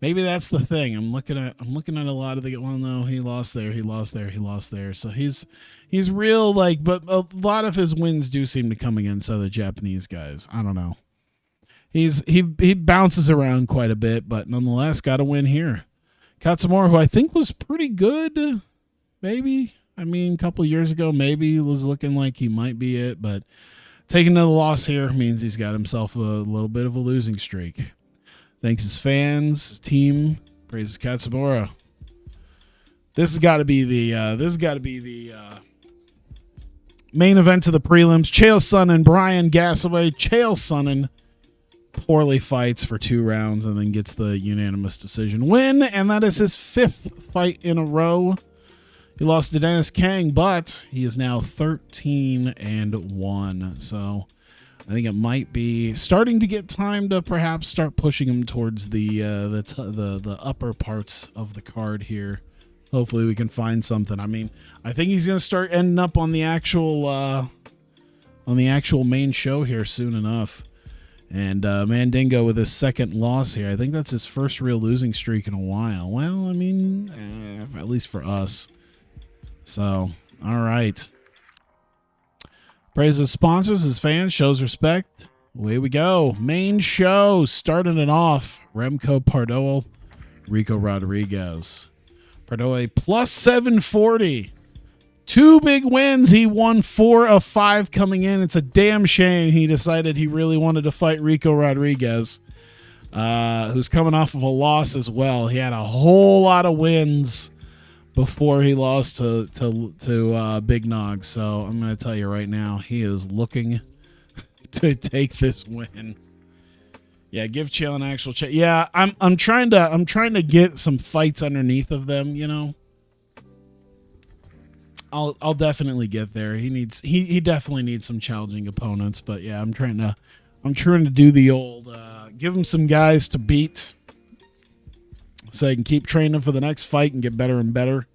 Maybe that's the thing. I'm looking at a lot of the. Well, no, he lost there. So he's real like, but a lot of his wins do seem to come against other Japanese guys. I don't know. He bounces around quite a bit, but nonetheless got a win here. Katsumura, who I think was pretty good, maybe. I mean, a couple years ago, maybe was looking like he might be it, but. Taking another loss here means he's got himself a little bit of a losing streak. Thanks his fans, team, praises Katsumura. This has got to be the main event of the prelims. Chael Sonnen, Brian Gassaway. Chael Sonnen poorly fights for 2 rounds and then gets the unanimous decision win, and that is his 5th fight in a row. He lost to Dennis Kang, but he is now 13-1. So I think it might be starting to get time to perhaps start pushing him towards the upper parts of the card here. Hopefully we can find something. I mean, I think he's going to start ending up on the actual main show here soon enough. And Mandingo with his 2nd loss here. I think that's his first real losing streak in a while. Well, I mean, at least for us. So, all right. Praise his sponsors, his fans, shows respect. Away we go. Main show, starting it off. Remco Pardoel, Rico Rodriguez. Pardoel plus 740. 2 big wins. He won 4 of 5 coming in. It's a damn shame he decided he really wanted to fight Rico Rodriguez, who's coming off of a loss as well. He had a whole lot of wins before he lost to Big Nog. So I'm going to tell you right now, he is looking to take this win. Yeah, give Chael an actual chance. Yeah, I'm trying to get some fights underneath of them, you know. I'll definitely get there. He definitely needs some challenging opponents, but yeah, I'm trying to do the old give him some guys to beat so I can keep training for the next fight and get better and better.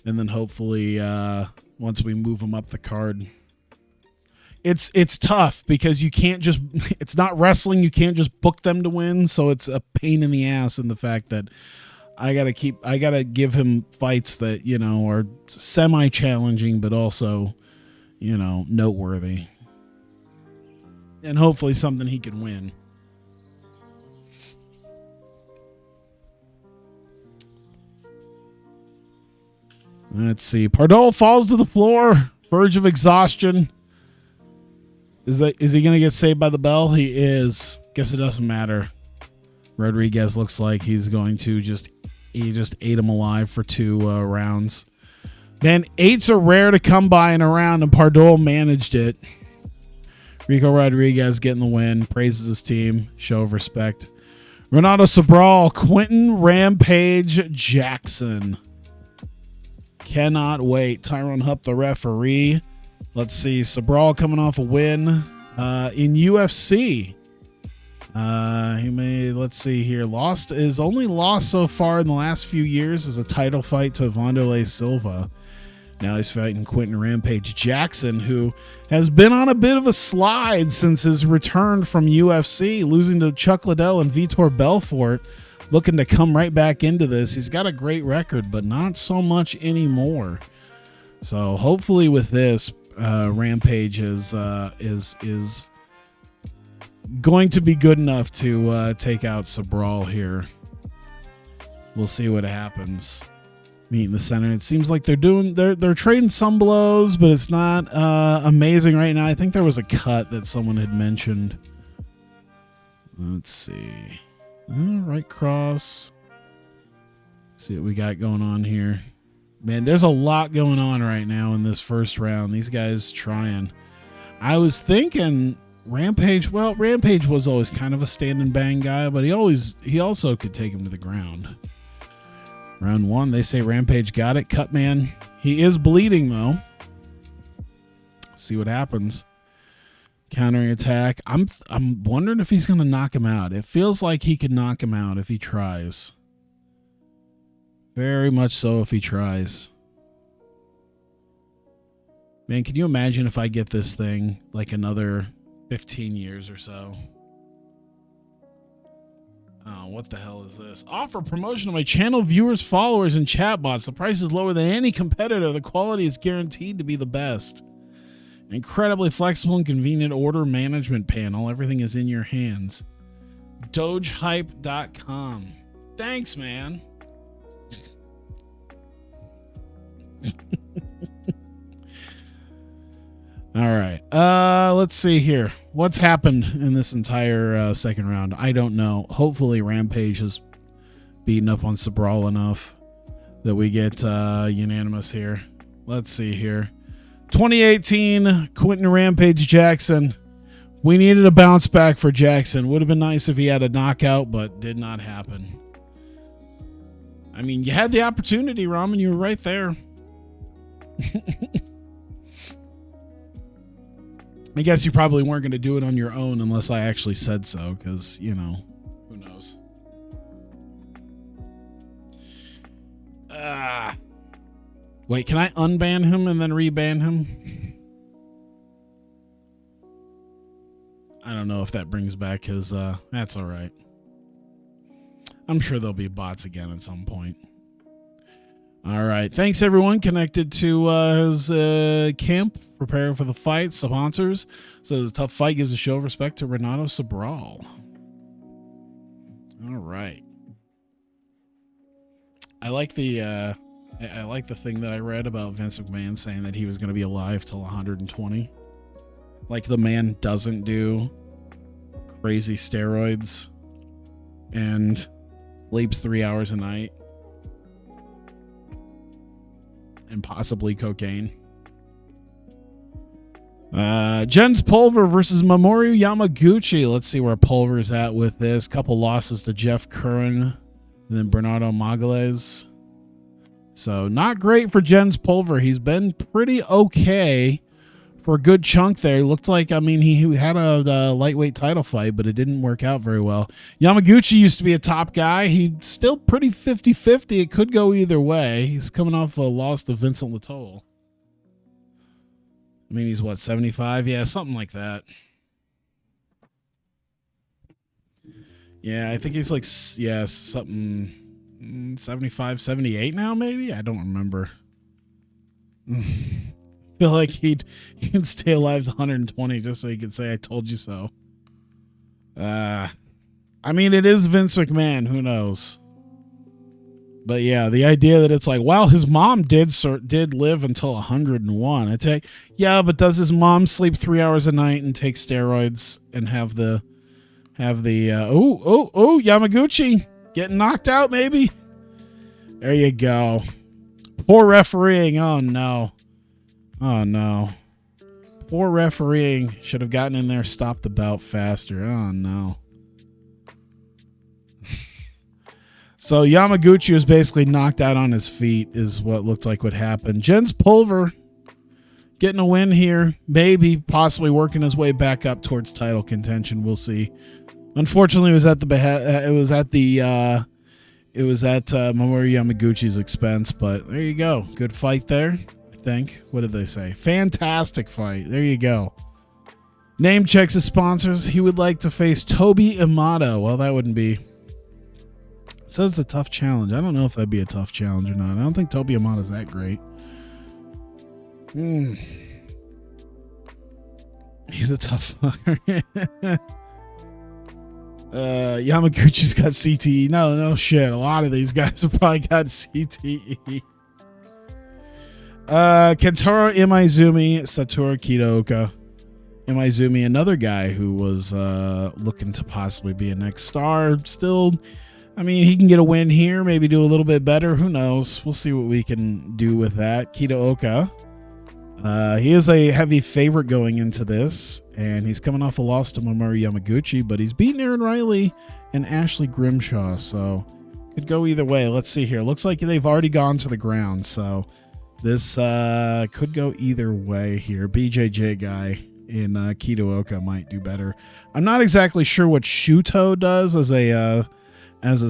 And then hopefully once we move him up the card. It's tough because you can't just it's not wrestling, you can't just book them to win, so it's a pain in the ass in the fact that I gotta give him fights that, you know, are semi-challenging but also, you know, noteworthy. And hopefully something he can win. Let's see. Pardo falls to the floor, verge of exhaustion. Is he going to get saved by the bell? He is. Guess it doesn't matter. Rodriguez looks like he's going to he just ate him alive for 2 rounds. Man, 8s are rare to come by in a round, and Pardo managed it. Rico Rodriguez getting the win. Praises his team. Show of respect. Renato Sobral, Quentin Rampage Jackson. Cannot wait. Tyrone Hupp, the referee. Let's see. Sobral coming off a win in UFC. Let's see here. His only loss so far in the last few years is a title fight to Wanderlei Silva. Now he's fighting Quentin Rampage Jackson, who has been on a bit of a slide since his return from UFC, losing to Chuck Liddell and Vitor Belfort, looking to come right back into this. He's got a great record, but not so much anymore. So hopefully with this, Rampage is going to be good enough to take out Sobral here. We'll see what happens. Meet in the center. It seems like they're trading some blows, but it's not amazing right now. I think there was a cut that someone had mentioned. Let's see. Right cross. See what we got going on here. Man, there's a lot going on right now in this first round. These guys trying. I was thinking Rampage was always kind of a stand and bang guy, but he also could take him to the ground. Round 1, they say Rampage got it. Cutman, he is bleeding though. See what happens. Countering attack. I'm wondering if he's going to knock him out. It feels like he could knock him out if he tries. Very much so if he tries. Man, can you imagine if I get this thing like another 15 years or so? Oh, what the hell is this? Offer promotion to my channel viewers, followers, and chatbots. The price is lower than any competitor. The quality is guaranteed to be the best. Incredibly flexible and convenient order management panel. Everything is in your hands. Dogehype.com. Thanks, man. All right. Let's see here. What's happened in this entire second round? I don't know. Hopefully Rampage has beaten up on Sobral enough that we get unanimous here. Let's see here. 2018, Quentin Rampage Jackson. We needed a bounce back for Jackson. Would have been nice if he had a knockout, but did not happen. I mean, you had the opportunity, Ramen. You were right there. I guess you probably weren't going to do it on your own unless I actually said so, because, you know, who knows? Wait, can I unban him and then reban him? I don't know if that brings back his, that's all right. I'm sure there'll be bots again at some point. All right. Thanks, everyone connected to his camp, preparing for the fight. Sponsors. So it's a tough fight. Gives a show of respect to Renato Sobral. All right. I like the thing that I read about Vince McMahon saying that he was going to be alive till 120. Like the man doesn't do crazy steroids and sleeps 3 hours a night. And possibly cocaine. Jens Pulver versus Mamoru Yamaguchi. Let's see where Pulver's at with this. Couple losses to Jeff Curran and then Bernardo Magalhaes. So not great for Jens Pulver. He's been pretty okay for a good chunk there. He looked like, I mean, he had a lightweight title fight, but it didn't work out very well. Yamaguchi used to be a top guy. He's still pretty 50-50. It could go either way. He's coming off a loss to Vincent Latoll. I mean, he's what, 75? Yeah, something like that. Yeah, I think he's like, yeah, something 75, 78 now, maybe? I don't remember. Feel like he'd stay alive to 120 just so he could say I told you so. I mean, it is Vince McMahon. Who knows? But yeah, the idea that it's like, well, his mom did live until 101. It's like, yeah, but does his mom sleep 3 hours a night and take steroids and have the Yamaguchi getting knocked out? Maybe. There you go. Poor refereeing. Oh no. Poor refereeing. Should have gotten in there, stopped the bout faster. Oh no. So Yamaguchi was basically knocked out on his feet is what looked like would happen. Jens Pulver getting a win here. Maybe possibly working his way back up towards title contention. We'll see. Unfortunately, it was at Mamoru Yamaguchi's expense, but there you go. Good fight there, I think. What did they say? Fantastic fight. There you go. Name checks his sponsors. He would like to face Tobi Amato. Well, that wouldn't be... It says it's a tough challenge. I don't know if that'd be a tough challenge or not. I don't think Tobi Amato's that great. He's a tough fucker. Yamaguchi's got CTE. No shit. A lot of these guys have probably got CTE. Kentaro Imaizumi, Satoru Kitaoka. Imaizumi, another guy who was looking to possibly be a next star. Still, I mean, he can get a win here, maybe do a little bit better. Who knows? We'll see what we can do with that. Kitaoka. He is a heavy favorite going into this, and he's coming off a loss to Mamoru Yamaguchi, but he's beaten Aaron Riley and Ashley Grimshaw, so could go either way. Let's see here. Looks like they've already gone to the ground, so this could go either way here. BJJ guy in Kitaoka might do better. I'm not exactly sure what Shuto does as a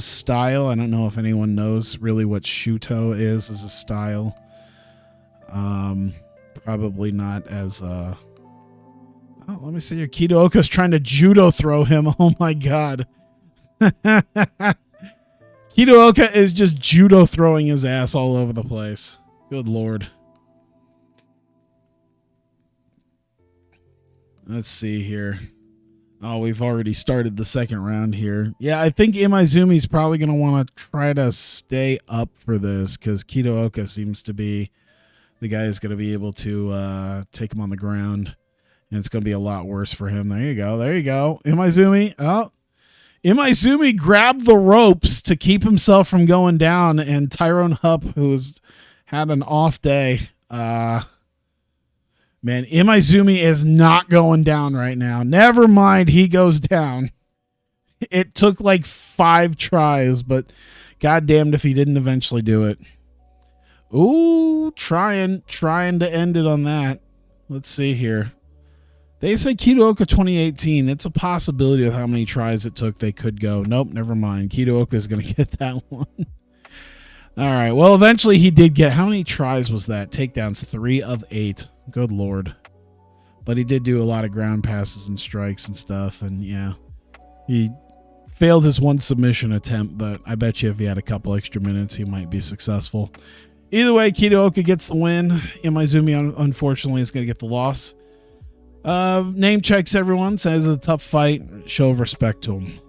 style. I don't know if anyone knows really what Shuto is as a style. Probably not as let me see here. Kitaoka's trying to judo throw him. Oh my god. Kitaoka is just judo throwing his ass all over the place. Good lord. Let's see here. Oh, we've already started the second round here. Yeah, I think Imaizumi's probably going to want to try to stay up for this because Kitaoka seems to be the guy who's going to be able to take him on the ground, and it's going to be a lot worse for him. There you go. Imaizumi. Oh, Imaizumi grabbed the ropes to keep himself from going down, and Tyrone Hupp, who's had an off day, man, Imaizumi is not going down right now. Never mind, he goes down. It took like 5 tries, but goddamned if he didn't eventually do it. Ooh, trying to end it on that. Let's see here. They say Kitaoka 2018. It's a possibility with how many tries it took. They could go. Nope, never mind. Kitaoka is going to get that one. All right. Well, eventually he did get. How many tries was that? Takedowns, 3 of 8. Good lord. But he did do a lot of ground passes and strikes and stuff. And yeah, he failed his one submission attempt. But I bet you if he had a couple extra minutes, he might be successful. Either way, Kitaoka gets the win. Imaizumi, unfortunately, is going to get the loss. Name checks everyone. Says it's a tough fight. Show of respect to him.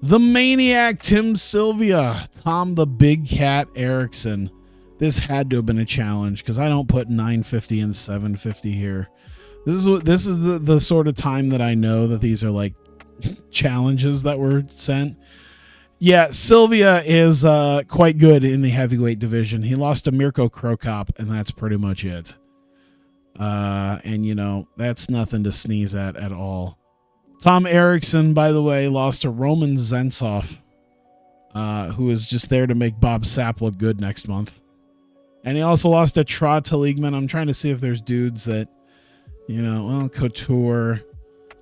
The Maniac, Tim Sylvia. Tom the Big Cat Erickson. This had to have been a challenge because I don't put 950 and 750 here. This is the sort of time that I know that these are like challenges that were sent. Yeah, Sylvia is quite good in the heavyweight division. He lost to Mirko Cro Cop, and that's pretty much it. And, you know, that's nothing to sneeze at all. Tom Erickson, by the way, lost to Roman Zensov, who is just there to make Bob Sapp look good next month. And he also lost to Tra Taligman. I'm trying to see if there's dudes that, you know, well, Couture,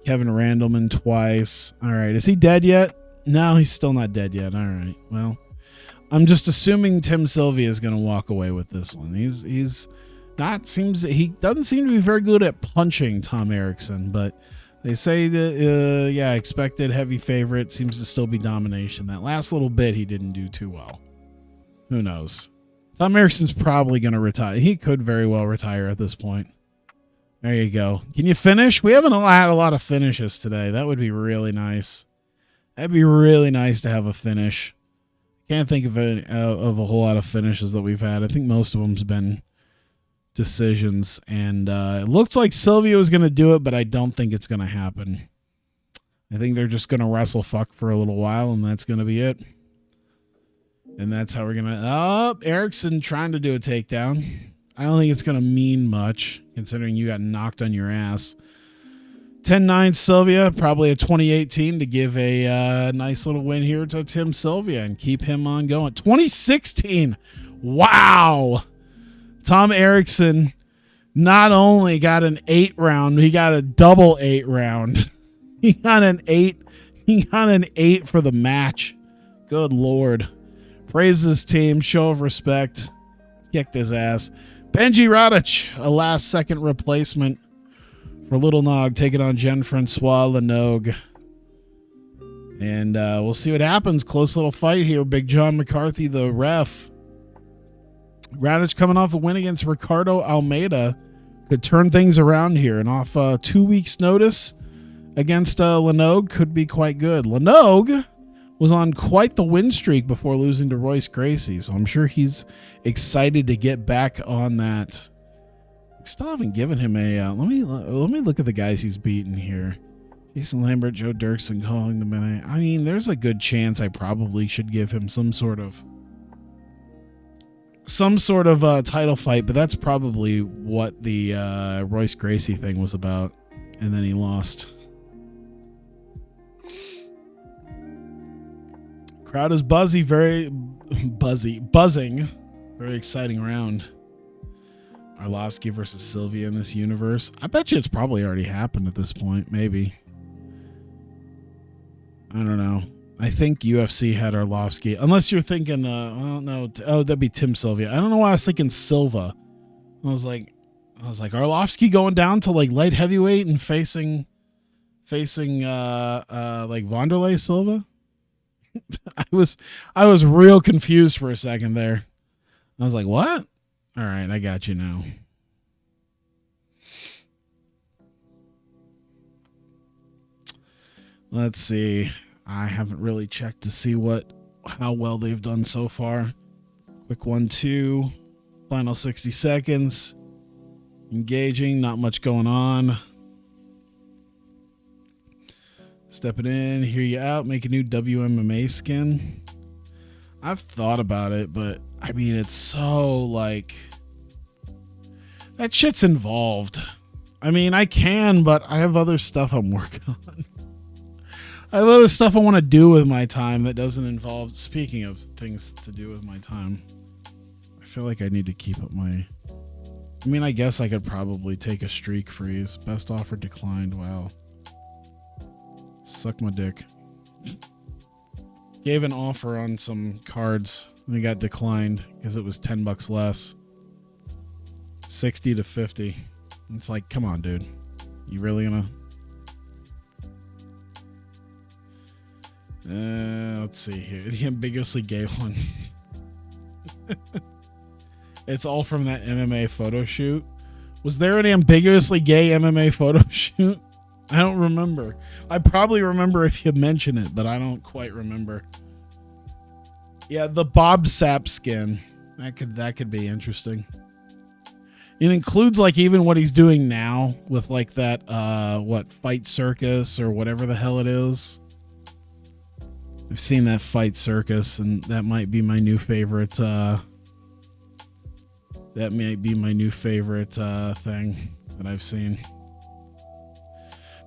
Kevin Randleman twice. All right, is he dead yet? No, he's still not dead yet. All right. Well, I'm just assuming Tim Sylvia is going to walk away with this one. He doesn't seem to be very good at punching Tom Erickson, but they say that expected heavy favorite, seems to still be domination. That last little bit he didn't do too well. Who knows? Tom Erickson's probably going to retire. He could very well retire at this point. There you go. Can you finish? We haven't had a lot of finishes today. That would be really nice. That'd be really nice to have a finish. Can't think of a whole lot of finishes that we've had. I think most of them's been decisions, and it looks like Sylvia was going to do it, but I don't think it's going to happen. I think they're just going to wrestle fuck for a little while, and that's going to be it. And that's how we're going to... Oh, Erickson trying to do a takedown. I don't think it's going to mean much, considering you got knocked on your ass. 10-9 Sylvia, probably a 2018 to give a nice little win here to Tim Sylvia and keep him on going. 2016. Wow. Tom Erickson not only got an 8 round, he got a double 8 round. He got an 8. He got an 8 for the match. Good Lord. Praise his team. Show of respect. Kicked his ass. Benji Radic, a last second replacement for Little Nog, taking on Jean-Francois Lenogue. And we'll see what happens. Close little fight here. Big John McCarthy, the ref. Radic coming off a win against Ricardo Almeida. Could turn things around here. And off 2 weeks' notice against Lenogue could be quite good. Lenogue was on quite the win streak before losing to Royce Gracie. So I'm sure he's excited to get back on that. Still haven't given him a... let me look at the guys he's beaten here. Jason Lambert, Joe Dirksen calling the minute. I mean, there's a good chance I probably should give him some sort of title fight, but that's probably what the Royce Gracie thing was about, and then he lost. Crowd is buzzing. Very exciting round. Arlovsky versus Sylvia in this universe. I bet you it's probably already happened at this point. Maybe. I don't know. I think UFC had Arlovsky. Unless you're thinking, well, no. Oh, that'd be Tim Sylvia. I don't know why I was thinking Silva. I was like Arlovsky going down to like light heavyweight and facing like Wanderlei Silva. I was real confused for a second there. I was like, what? All right, I got you now. Let's see. I haven't really checked to see how well they've done so far. Quick 1-2. Final 60 seconds. Engaging, not much going on. Stepping in, hear you out, make a new WMMA skin. I've thought about it, but I mean, it's so like that shit's involved. I mean, I can, but I have other stuff I'm working on. I have other stuff I want to do with my time that doesn't involve, speaking of things to do with my time, I feel like I need to keep up my, I mean, I guess I could probably take a streak freeze. Best offer declined. Wow. Suck my dick. Gave an offer on some cards and they got declined because it was $10 less. 60 to 50. It's like, come on, dude. You really gonna? Let's see here. The ambiguously gay one. It's all from that MMA photo shoot. Was there an ambiguously gay MMA photo shoot? I don't remember. I probably remember if you mention it, but I don't quite remember. Yeah, the Bob Sapp skin. That could be interesting. It includes like even what he's doing now with like that Fight Circus or whatever the hell it is. I've seen that Fight Circus, and that might be my new favorite thing that I've seen.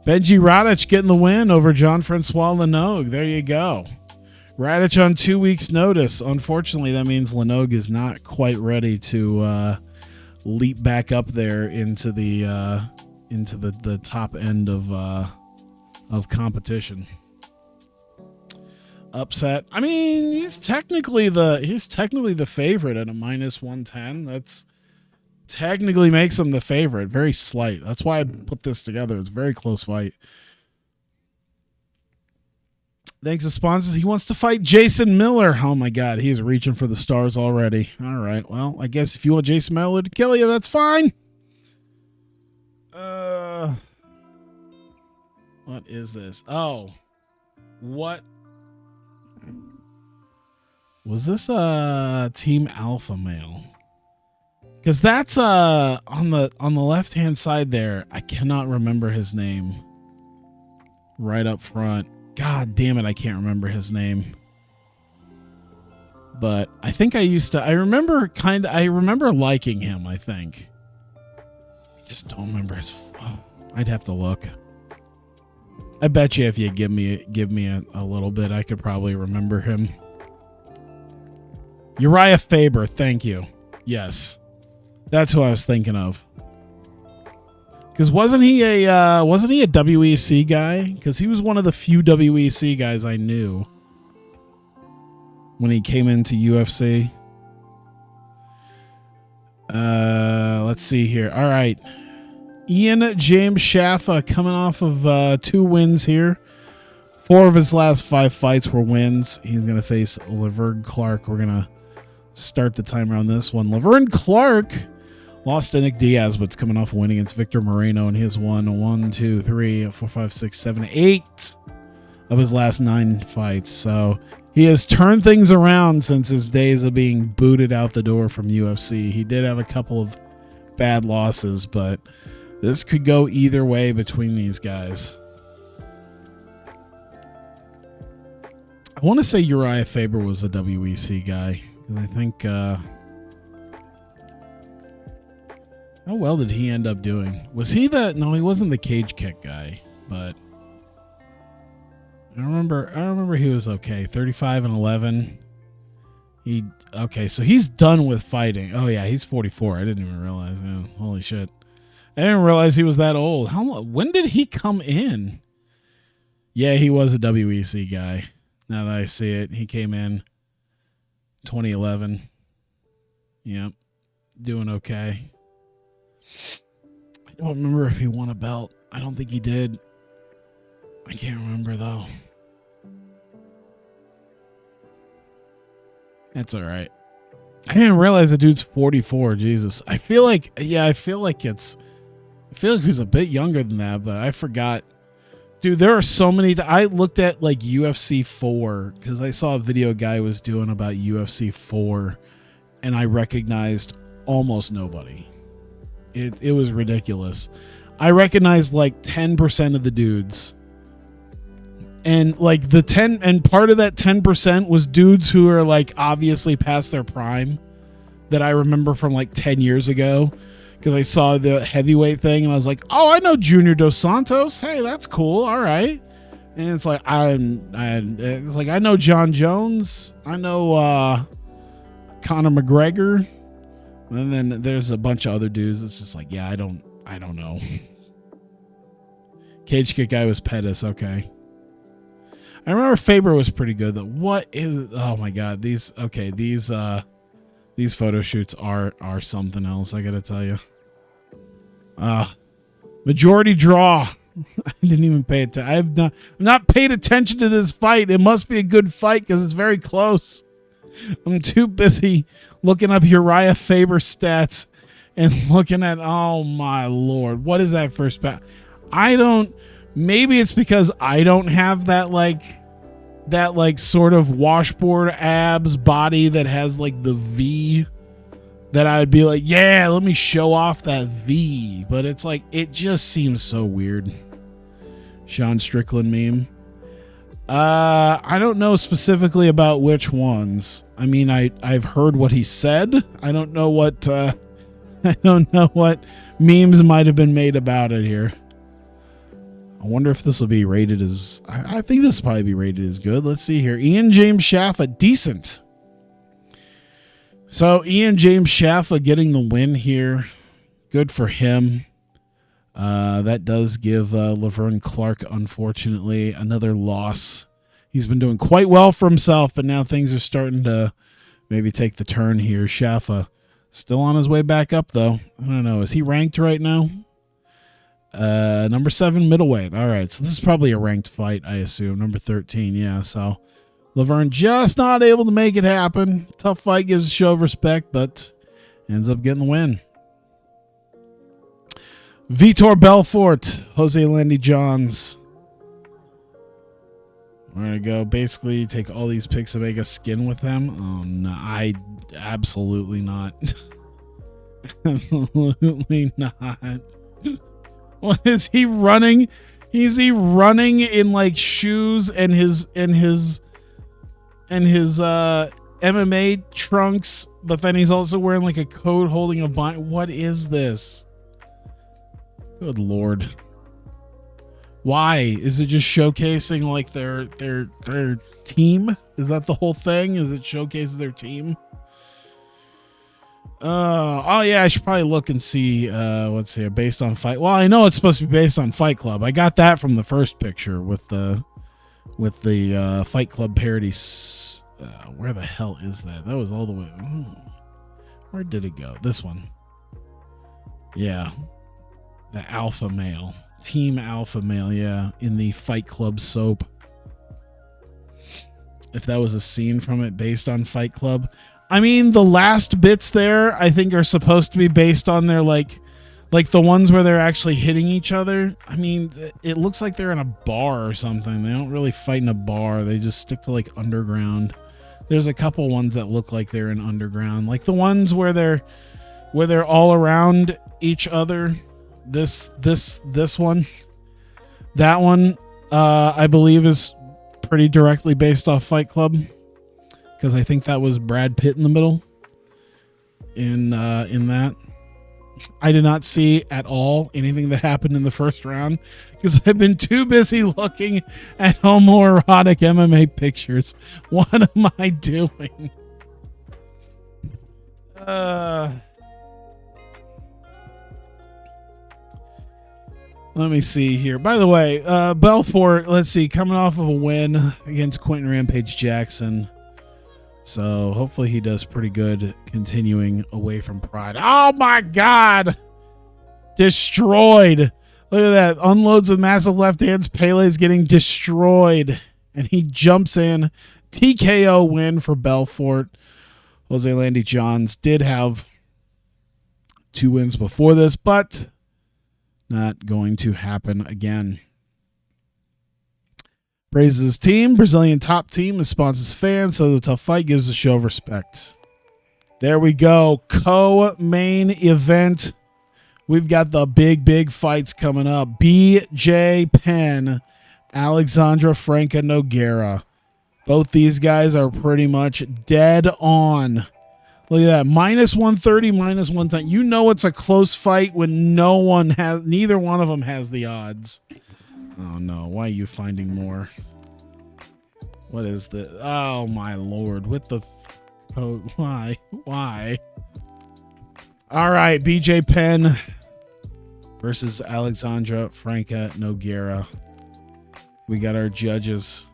Benji Radic getting the win over Jean-Francois Lenogue. There you go. Radic on 2 weeks' notice. Unfortunately, that means Lenogue is not quite ready to leap back up there into the top end of competition. Upset. I mean, he's technically the favorite at a -110. That's technically makes him the favorite. Very slight. That's why I put this together. It's a very close fight. Thanks to sponsors. He wants to fight Jason Miller. Oh my God, he is reaching for the stars already. All right. Well, I guess if you want Jason Miller to kill you, that's fine. What is this? Oh, what? Was this Team Alpha Male? Because that's on the left hand side there. I cannot remember his name. Right up front. God damn it, I can't remember his name. But I think I remember liking him, I think. I just don't remember his I'd have to look. I bet you if you give me a little bit, I could probably remember him. Uriah Faber, thank you. Yes. That's who I was thinking of. Because wasn't he a WEC guy? Because he was one of the few WEC guys I knew when he came into UFC. Let's see here. All right. Ian James Shaffa coming off of 2 wins here. 4 of his last 5 fights were wins. He's going to face Laverne Clark. We're going to start the timer on this one. Laverne Clark lost to Nick Diaz, but it's coming off a win against Victor Moreno, and he has won 1, 2, 3, 4, 5, 6, 7, 8 of his last 9 fights. So he has turned things around since his days of being booted out the door from UFC. He did have a couple of bad losses, but this could go either way between these guys. I want to say Uriah Faber was a WEC guy, because I think... how well did he end up doing? Was he no, he wasn't the cage kick guy, but I remember he was okay. 35-11. Okay, so he's done with fighting. Oh yeah, he's 44. I didn't even realize. Yeah, holy shit. I didn't realize he was that old. When did he come in? Yeah, he was a WEC guy. Now that I see it, he came in 2011. Yep. Doing okay. I don't remember if he won a belt. I don't think he did. I can't remember, though. That's all right. I didn't realize the dude's 44. Jesus. I feel like he's a bit younger than that, but I forgot. Dude, there are so many. I looked at like UFC 4 because I saw a video guy was doing about UFC 4, and I recognized almost nobody. It was ridiculous. I recognized like 10% of the dudes. And like part of that 10% was dudes who are like obviously past their prime that I remember from like 10 years ago. Because I saw the heavyweight thing and I was like, oh, I know Junior Dos Santos. Hey, that's cool. All right. And it's like I know John Jones. I know Conor McGregor. And then there's a bunch of other dudes. It's just like, yeah, I don't know. Cage kick guy was Pettis. Okay. I remember Faber was pretty good though. Oh my God. These photo shoots are something else. I got to tell you. Majority draw. I didn't even pay attention. I'm not paid attention to this fight. It must be a good fight because it's very close. I'm too busy looking up Uriah Faber stats and looking at, oh my Lord, what is that first pass? Maybe it's because I don't have that sort of washboard abs body that has like the V that I would be like, yeah, let me show off that V. But it's like, it just seems so weird. Sean Strickland meme. I don't know specifically about which ones. I mean, I've heard what he said. I don't know what memes might have been made about it here. I wonder if this will be rated as... I think this will probably be rated as good. Let's see here. Ian James Shaffa, decent. So Ian James Shaffa getting the win here. Good for him. That does give Laverne Clark, unfortunately, another loss. He's been doing quite well for himself, but now things are starting to maybe take the turn here. Shaffa still on his way back up, though. I don't know. Is he ranked right now? Number 7 middleweight. All right, so this is probably a ranked fight, I assume. Number 13, yeah. So Laverne just not able to make it happen. Tough fight, gives a show of respect, but ends up getting the win. Vitor Belfort, Jose Landy Johns. We're gonna go basically take all these picks and make a skin with them. Oh no, I absolutely not. Absolutely not. What is he running? Is he running in like shoes and his MMA trunks, but then he's also wearing like a coat holding a bind? What is this? Good Lord. Why? Is it just showcasing like their team? Is that the whole thing? Is it showcases their team? Oh yeah, I should probably look and see what's here based on fight. Well, I know it's supposed to be based on Fight Club. I got that from the first picture with the Fight Club parodies. Where the hell is that? That was all the way. Where did it go? This one. Yeah. The alpha male. Team alpha male, yeah. In the Fight Club soap. If that was a scene from it based on Fight Club. I mean, the last bits there, I think, are supposed to be based on their, like the ones where they're actually hitting each other. I mean, it looks like they're in a bar or something. They don't really fight in a bar. They just stick to, like, underground. There's a couple ones that look like they're in underground. Like the ones where they're all around each other. This one. That one, I believe, is pretty directly based off Fight Club. Because I think that was Brad Pitt in the middle. In that. I did not see at all anything that happened in the first round because I've been too busy looking at homoerotic MMA pictures. What am I doing? Let me see here. By the way, Belfort, let's see, coming off of a win against Quentin Rampage Jackson. So hopefully he does pretty good continuing away from Pride. Oh my God. Destroyed. Look at that. Unloads with massive left hands. Pele's getting destroyed. And he jumps in. TKO win for Belfort. Jose Landy Johns did have 2 wins before this, but not going to happen again. Praises his team. Brazilian top team sponsors fans, so the tough fight gives a show of respect. There we go. Co-main event. We've got the big fights coming up. BJ Penn, Alexandra Franca Nogueira. Both these guys are pretty much dead on. Look at that. Minus 130, minus 110. You know it's a close fight when neither one of them has the odds. Oh no, why are you finding more? What is this? Oh my Lord, with the code. Why? All right, BJ Penn versus Alexandra Franca Nogueira. We got our judges.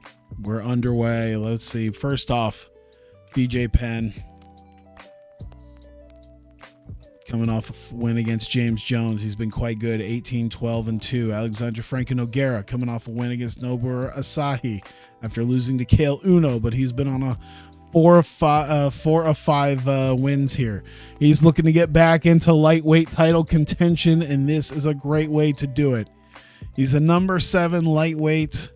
We're underway. Let's see. First off, BJ Penn coming off a win against James Jones. He's been quite good, 18-12-2. Alexandra Franca Nogueira coming off a win against Nobuo Asahi after losing to Kale Uno, but he's been on a 4 of 5 wins here. He's looking to get back into lightweight title contention, and this is a great way to do it. He's the number 7 lightweight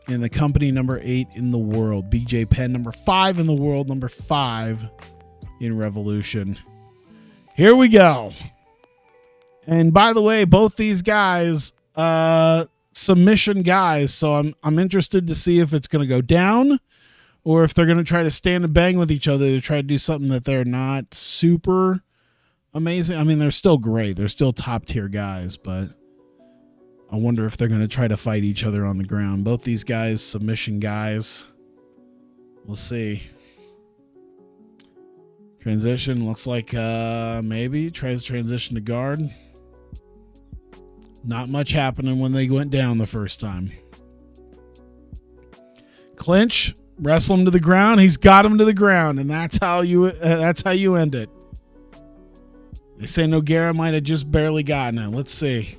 in the company, number 8 in the world. BJ Penn, number 5 in the world, number 5 in Revolution. Here we go. And by the way, both these guys, submission guys. So I'm interested to see if it's going to go down or if they're going to try to stand and bang with each other to try to do something that they're not super amazing. I mean, they're still great. They're still top tier guys, but I wonder if they're going to try to fight each other on the ground. Both these guys, submission guys. We'll see. Transition looks like maybe tries to transition to guard. Not much happening when they went down the first time. Clinch, wrestle him to the ground. He's got him to the ground, and that's how you end it. They say Nogueira might have just barely gotten it. Let's see.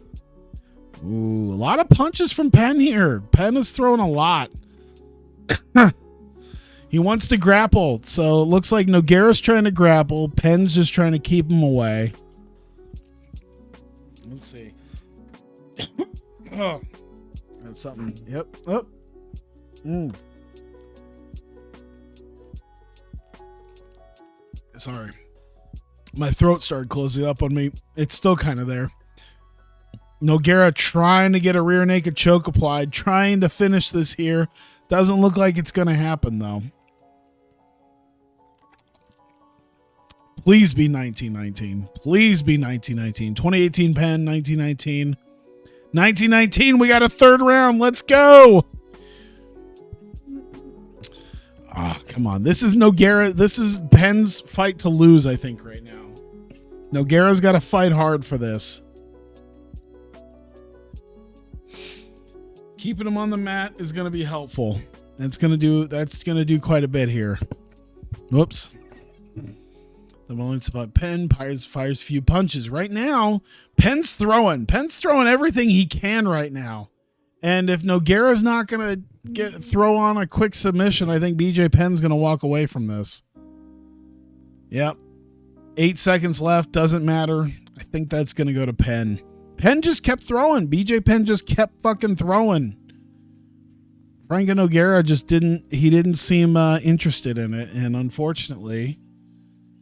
Ooh, a lot of punches from Penn here. Penn is throwing a lot. He wants to grapple, so it looks like Nogueira's trying to grapple. Penn's just trying to keep him away. Let's see. Oh, that's something. Yep. Oh. Sorry. My throat started closing up on me. It's still kind of there. Nogueira trying to get a rear naked choke applied, trying to finish this here. Doesn't look like it's going to happen, though. Please be 1919. Please be 1919. 2018 Penn, 1919. 1919, we got a third round. Let's go. Oh, come on. This is Nogueira. This is Penn's fight to lose, I think, right now. Nogueira's got to fight hard for this. Keeping him on the mat is going to be helpful. That's going to do quite a bit here. Whoops. The rolling spot. Penn fires a few punches. Right now, Penn's throwing. Penn's throwing everything he can right now. And if Nogueira's not going to throw on a quick submission, I think BJ Penn's going to walk away from this. Yep. 8 seconds left. Doesn't matter. I think that's going to go to Penn. Penn just kept throwing. BJ Penn just kept fucking throwing. Franco Nogueira just didn't seem interested in it. And unfortunately,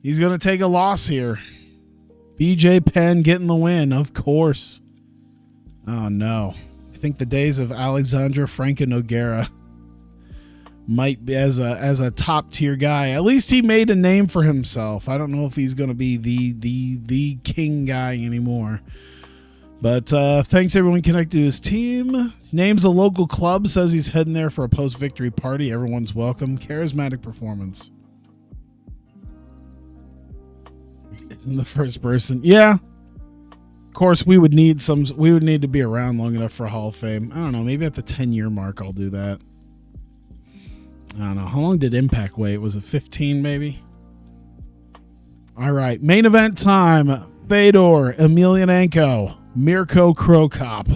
he's going to take a loss here. BJ Penn getting the win, of course. Oh, no. I think the days of Alexandre Franco Nogueira might be as a top tier guy. At least he made a name for himself. I don't know if he's going to be the king guy anymore. But thanks everyone connected to his team. Names a local club, says he's heading there for a post-victory party. Everyone's welcome. Charismatic performance. In the first person. Yeah. Of course, we would need to be around long enough for Hall of Fame. I don't know, maybe at the 10-year mark I'll do that. I don't know. How long did Impact wait? Was it 15 maybe? All right. Main event time. Fedor Emelianenko. Mirko Cro Cop.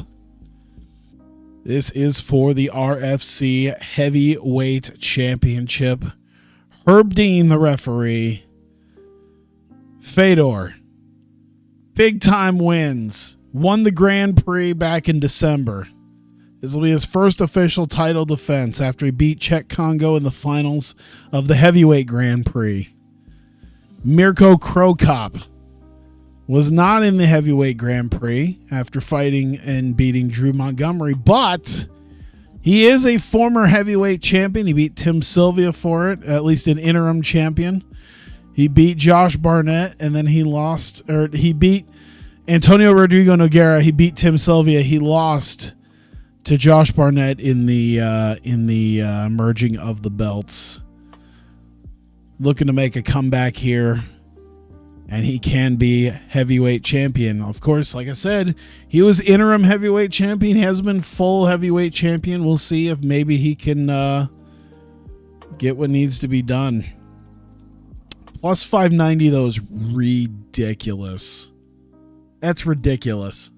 This is for the RFC Heavyweight Championship. Herb Dean, the referee. Fedor. Big time wins. Won the Grand Prix back in December. This will be his first official title defense after he beat Czech Congo in the finals of the Heavyweight Grand Prix. Mirko Cro Cop was not in the Heavyweight Grand Prix after fighting and beating Drew Montgomery, but he is a former heavyweight champion. He beat Tim Sylvia for it, at least an interim champion. He beat Josh Barnett, and then he beat Antonio Rodrigo Nogueira. He beat Tim Sylvia. He lost to Josh Barnett in the merging of the belts. Looking to make a comeback here. And he can be heavyweight champion. Of course, like I said, he was interim heavyweight champion. He hasn't been full heavyweight champion. We'll see if maybe he can get what needs to be done. Plus 590, though, is ridiculous. That's ridiculous.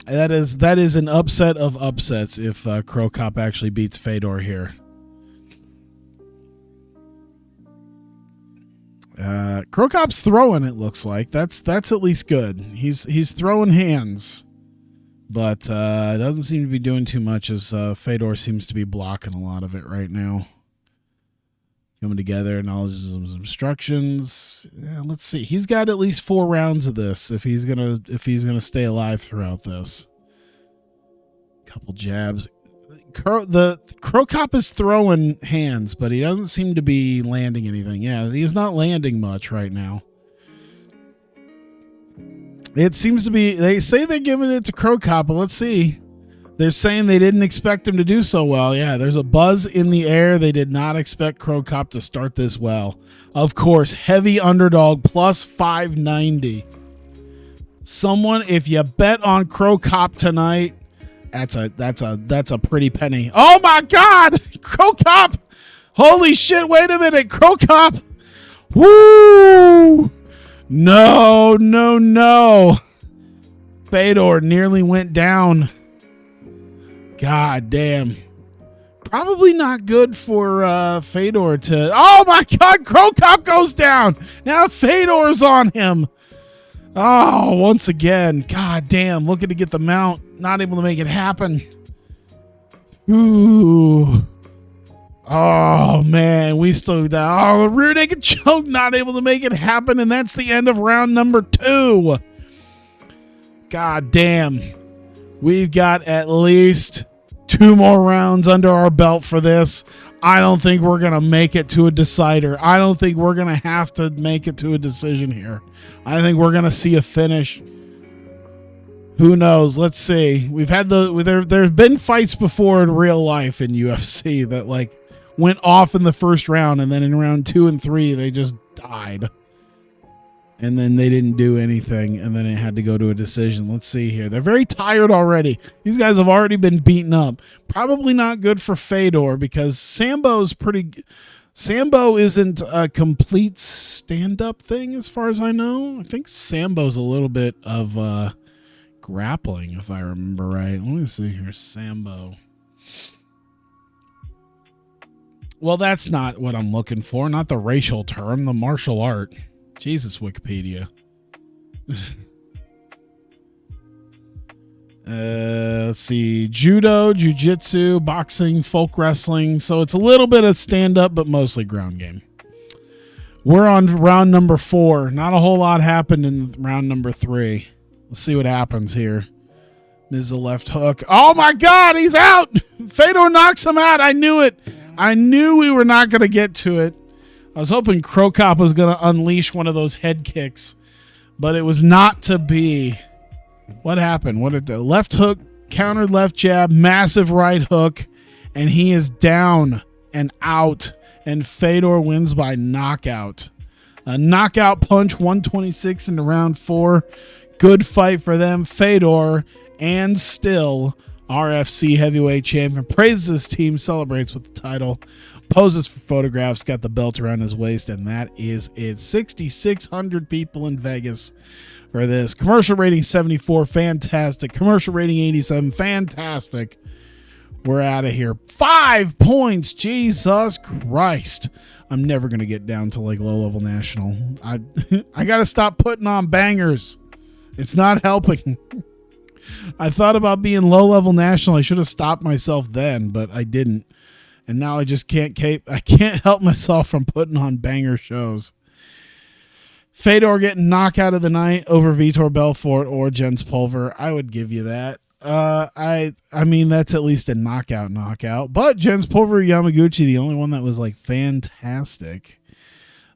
That is an upset of upsets if Cro Cop actually beats Fedor here. Cro Cop's throwing, it looks like. That's at least good. He's throwing hands, but doesn't seem to be doing too much as Fedor seems to be blocking a lot of it right now. Coming together, acknowledges some instructions. Yeah, let's see. He's got at least 4 rounds of this if he's gonna stay alive throughout this. Couple jabs. The Cro Cop is throwing hands, but he doesn't seem to be landing anything. Yeah, he's not landing much right now. It seems to be, they say they're giving it to Cro Cop, but let's see. They're saying they didn't expect him to do so well. Yeah, there's a buzz in the air. They did not expect Cro Cop to start this well. Of course, heavy underdog plus 590. Someone, if you bet on Cro Cop tonight, that's a pretty penny. Oh my God, Cro Cop! Holy shit! Wait a minute, Cro Cop! Woo! No! Fedor nearly went down. God damn. Probably not good for Fedor to. Oh my God, Cro Cop goes down. Now Fedor's on him. Oh, once again, God damn, looking to get the mount, not able to make it happen. Ooh. Oh, man. We still... Oh, the rear naked choke, not able to make it happen, and that's the end of round number 2. God damn. We've got at least 2 more rounds under our belt for this. I don't think we're going to make it to a decider. I don't think we're going to have to make it to a decision here. I think we're going to see a finish. Who knows? Let's see. We've had there's been fights before in real life in UFC that like went off in the first round, and then in round 2 and 3 they just died. And then they didn't do anything, and then it had to go to a decision. Let's see here. They're very tired already. These guys have already been beaten up. Probably not good for Fedor because Sambo isn't a complete stand-up thing as far as I know. I think Sambo's a little bit of grappling, if I remember right. Let me see here. Sambo. Well, that's not what I'm looking for. Not the racial term, the martial art. Jesus, Wikipedia. Let's see. Judo, jiu-jitsu, boxing, folk wrestling. So it's a little bit of stand-up, but mostly ground game. We're on round number 4. Not a whole lot happened in round number 3. Let's see what happens here. There's a left hook. Oh, my God, he's out. Fedor knocks him out. I knew it. I knew we were not going to get to it. I was hoping Cro Cop was going to unleash one of those head kicks, but it was not to be. What happened? What did the left hook, countered left jab, massive right hook, and he is down and out, and Fedor wins by knockout. A knockout punch, 126 into round 4. Good fight for them. Fedor, and still RFC heavyweight champion, praises his team, celebrates with the title. Poses for photographs, got the belt around his waist, and that is it. 6,600 people in Vegas for this. Commercial rating 74, fantastic. Commercial rating 87, fantastic. We're out of here. 5 points, Jesus Christ. I'm never going to get down to like low-level national. I got to stop putting on bangers. It's not helping. I thought about being low-level national. I should have stopped myself then, but I didn't. And now I just can't help myself from putting on banger shows. Fedor getting knockout of the night over Vitor Belfort or Jens Pulver. I would give you that. I mean, that's at least a knockout. But Jens Pulver Yamaguchi, the only one that was like fantastic.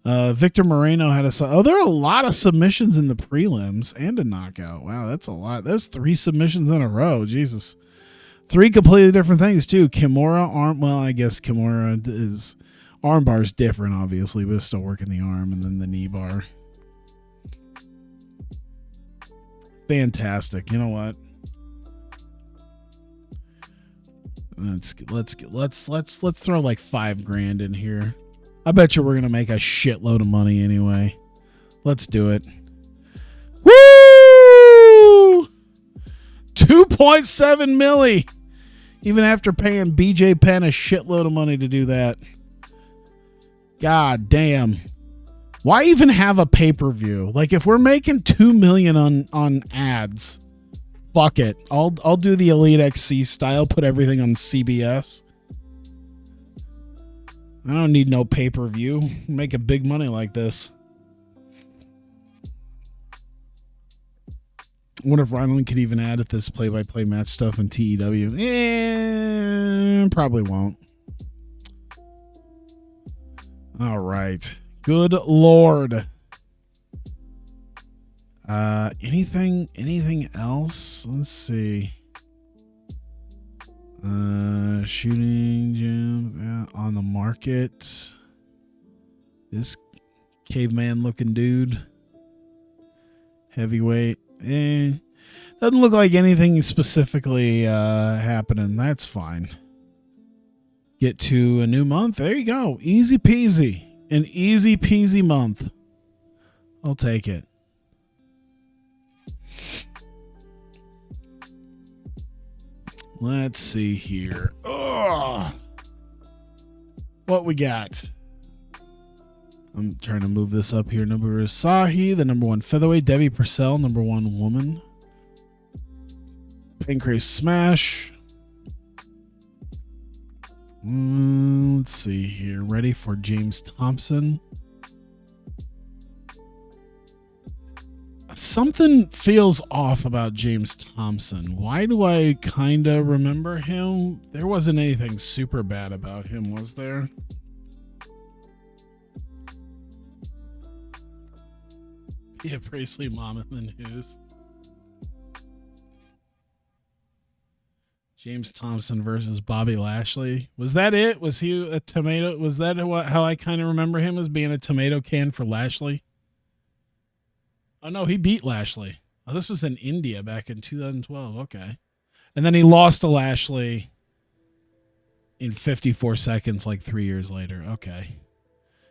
Victor Moreno had there are a lot of submissions in the prelims and a knockout. Wow, that's a lot. There's 3 submissions in a row. Jesus. 3 completely different things, too. Kimura, arm. Well, I guess Kimura is... Arm bar is different, obviously, but it's still working the arm, and then the knee bar. Fantastic. You know what? Let's throw like $5,000 in here. I bet you we're gonna make a shitload of money anyway. Let's do it. Woo! 2.7 milli. Even after paying BJ Penn a shitload of money to do that. God damn. Why even have a pay-per-view? Like if we're making $2 million on ads, fuck it. I'll do the Elite XC style, put everything on CBS. I don't need no pay-per-view. Making big money like this. I wonder if Rhineland could even add at this play-by-play match stuff in TEW. Probably won't. All right. Good Lord. Anything else? Let's see. Shooting gym on the market. This caveman looking dude. Heavyweight. Doesn't look like anything specifically happening. That's fine. Get to a new month. There you go. Easy peasy. An easy peasy month. I'll take it. Let's see here. Ugh. What we got? I'm trying to move this up here. Number Sahi, the number 1 featherweight. Debbie Purcell, number 1 woman. Pancrase Smash. Let's see here. Ready for James Thompson. Something feels off about James Thompson. Why do I kind of remember him? There wasn't anything super bad about him, was there? Yeah, Priestley, Mom, and then who's? James Thompson versus Bobby Lashley. Was that it? Was he a tomato? Was that how I kind of remember him, as being a tomato can for Lashley? Oh, no, he beat Lashley. Oh, this was in India back in 2012. Okay. And then he lost to Lashley in 54 seconds like 3 years later. Okay.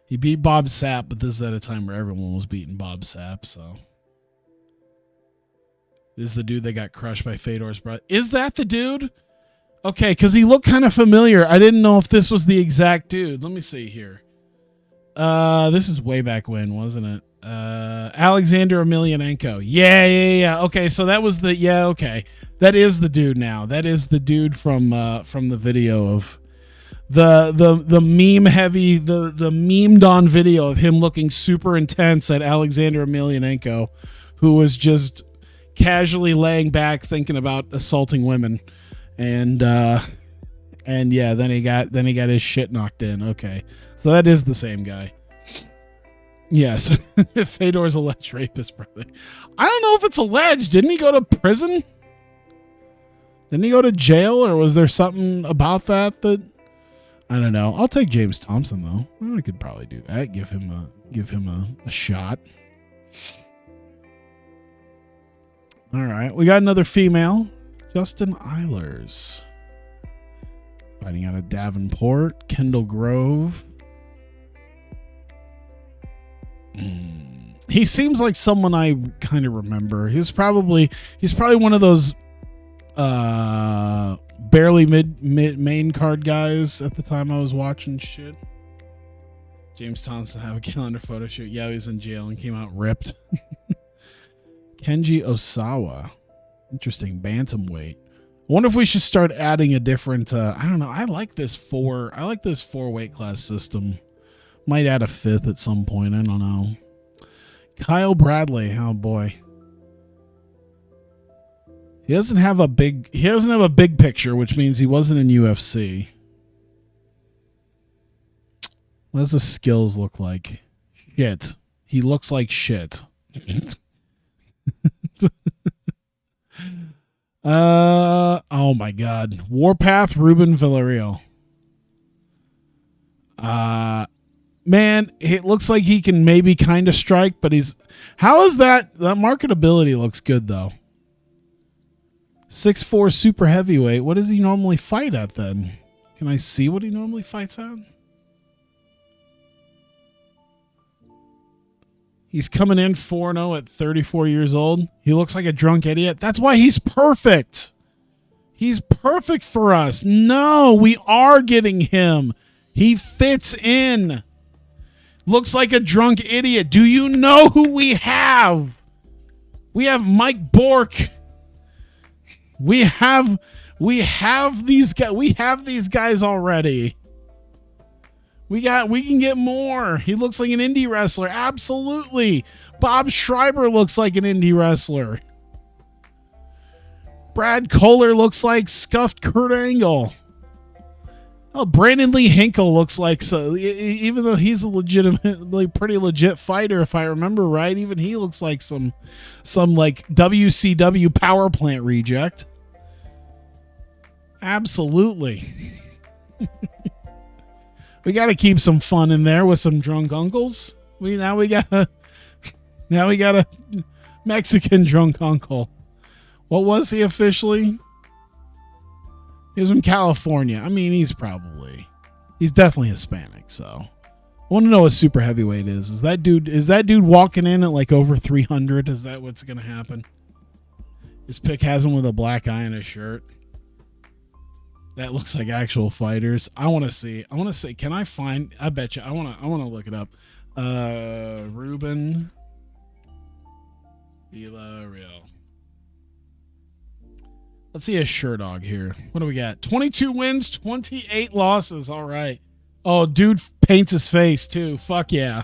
He beat Bob Sapp, but this is at a time where everyone was beating Bob Sapp, so. This is the dude that got crushed by Fedor's brother. Is that the dude? Okay, because he looked kind of familiar. I didn't know if this was the exact dude. Let me see here. This was way back when, wasn't it? Alexander Emelianenko. Yeah. Okay, so that was the okay. That is the dude now. That is the dude from the video of the meme heavy, the memed on video of him looking super intense at Alexander Emelianenko, who was just casually laying back thinking about assaulting women. And yeah, then he got his shit knocked in. Okay. So that is the same guy. Yes. Fedor's alleged rapist, brother. I don't know if it's alleged. Didn't he go to prison? Didn't he go to jail, or was there something about that I don't know. I'll take James Thompson though. I could probably do that. Give him a shot. All right. We got another female. Justin Eilers. Fighting out of Davenport. Kendall Grove. He seems like someone I kind of remember. He's probably one of those barely mid main card guys at the time I was watching shit. James Thompson have a calendar photo shoot. Yeah, he was in jail and came out ripped. Kenji Osawa. Interesting. Bantamweight. I wonder if we should start adding a different I don't know. I like this four weight class system. Might add a fifth at some point. I don't know. Kyle Bradley. Oh boy. He doesn't have a big picture, which means he wasn't in UFC. What does the skills look like? Shit. He looks like shit. Oh my God. Warpath Ruben Villarreal. Man, it looks like he can maybe kind of strike, but how is that? That marketability looks good though. 6'4" super heavyweight. What does he normally fight at then? Can I see what he normally fights at? He's coming in 4-0 at 34 years old. He looks like a drunk idiot. That's why he's perfect. He's perfect for us. No, we are getting him. He fits in. Looks like a drunk idiot. Do you know who we have? We have Mike Bork. We have these guys. We have these guys already. We can get more. He looks like an indie wrestler. Absolutely. Bob Schreiber looks like an indie wrestler. Brad Kohler looks like scuffed Kurt Angle. Oh, Brandon Lee Hinkle looks like, so even though he's a legitimately pretty legit fighter, if I remember right, even he looks like some like WCW power plant reject. Absolutely. We got to keep some fun in there with some drunk uncles. Now we got a Mexican drunk uncle. What was he officially? He was from California. I mean, he's definitely Hispanic. So I want to know what super heavyweight is. Is that dude walking in at like over 300? Is that what's going to happen? His pick has him with a black eye in his shirt. That looks like actual fighters. I want to see. Can I find? I bet you. I want to look it up. Ruben Villarreal. Let's see a Sherdog here. What do we got? 22 wins, 28 losses. All right. Oh, dude paints his face too. Fuck yeah.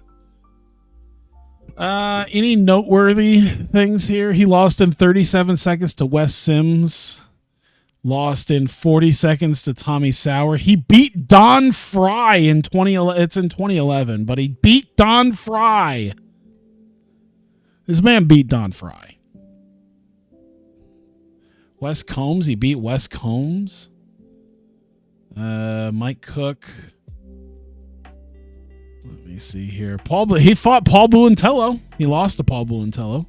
Any noteworthy things here? He lost in 37 seconds to Wes Sims. Lost in 40 seconds to Tommy Sauer. He beat Don Fry in 2011. It's in 2011, but he beat Don Fry. This man beat Don Fry. Wes Combs. He beat Wes Combs. Mike Cook. Let me see here. He fought Paul Buentello. He lost to Paul Buentello.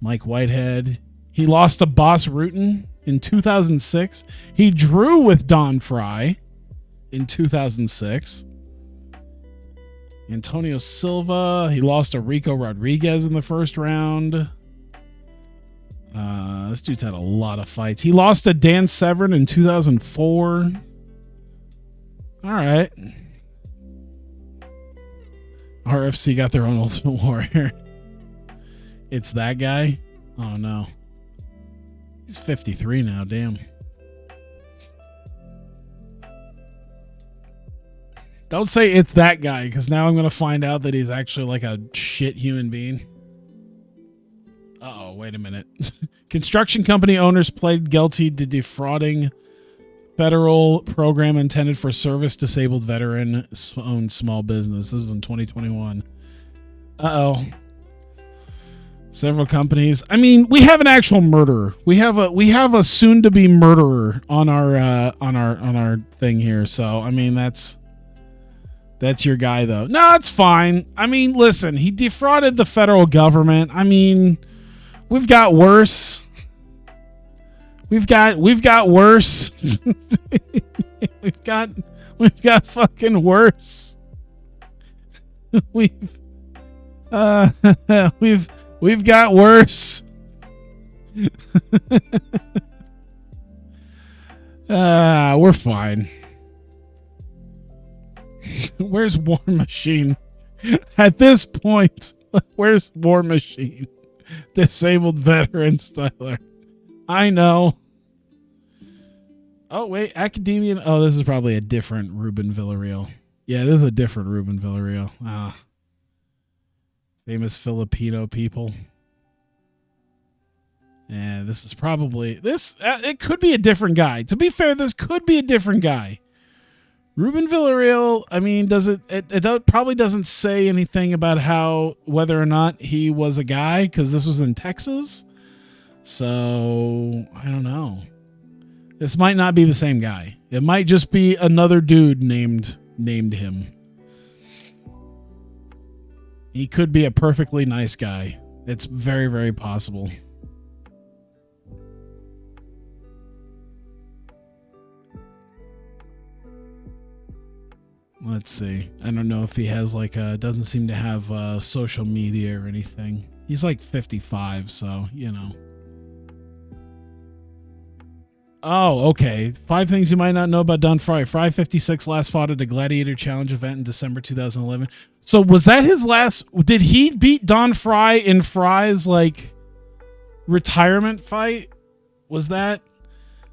Mike Whitehead. He lost to Boss Rutan in 2006. He drew with Don Fry in 2006. Antonio Silva. He lost to Rico Rodriguez in the first round. This dude's had a lot of fights. He lost to Dan Severn in 2004. All right. RFC got their own Ultimate Warrior. It's that guy? Oh, no. He's 53 now, damn. Don't say it's that guy, because now I'm going to find out that he's actually like a shit human being. Uh-oh, wait a minute. Construction company owners pled guilty to defrauding federal program intended for service-disabled veteran-owned small business. This was in 2021. Uh-oh. Several companies. I mean, we have an actual murderer. We have a soon-to-be murderer on our thing here. So I mean, that's your guy, though. No, it's fine. I mean, listen, he defrauded the federal government. I mean, we've got worse. We've got worse. we've got fucking worse. We've got worse. We're fine. Where's War Machine? At this point, where's War Machine? Disabled veteran styler. I know. Oh, wait. Academian. Oh, this is probably a different Ruben Villarreal. Yeah, this is a different Ruben Villarreal. Famous Filipino people. And this is probably... it could be a different guy. To be fair, this could be a different guy. Ruben Villarreal, I mean, it probably doesn't say anything about whether or not he was a guy, because this was in Texas. So, I don't know. This might not be the same guy. It might just be another dude named him. He could be a perfectly nice guy. It's very, very possible. Let's see. I don't know if he has doesn't seem to have social media or anything. He's like 55, so, you know. Oh, okay. 5 things you might not know about Don Fry. Fry 56 last fought at a Gladiator Challenge event in December 2011. So was that his last? Did he beat Don Fry in Fry's retirement fight? Was that?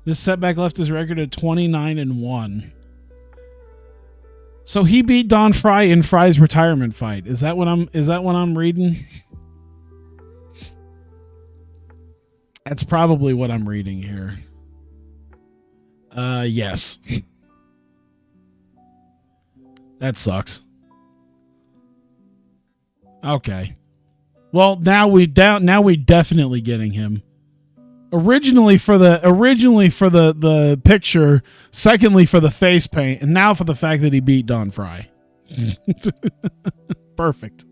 This setback left his record at 29-1. So he beat Don Fry in Fry's retirement fight. Is that what I'm reading? That's probably what I'm reading here. Yes. That sucks. Okay. Well, now we definitely getting him. Originally for the picture, secondly for the face paint, and now for the fact that he beat Don Fry. Perfect.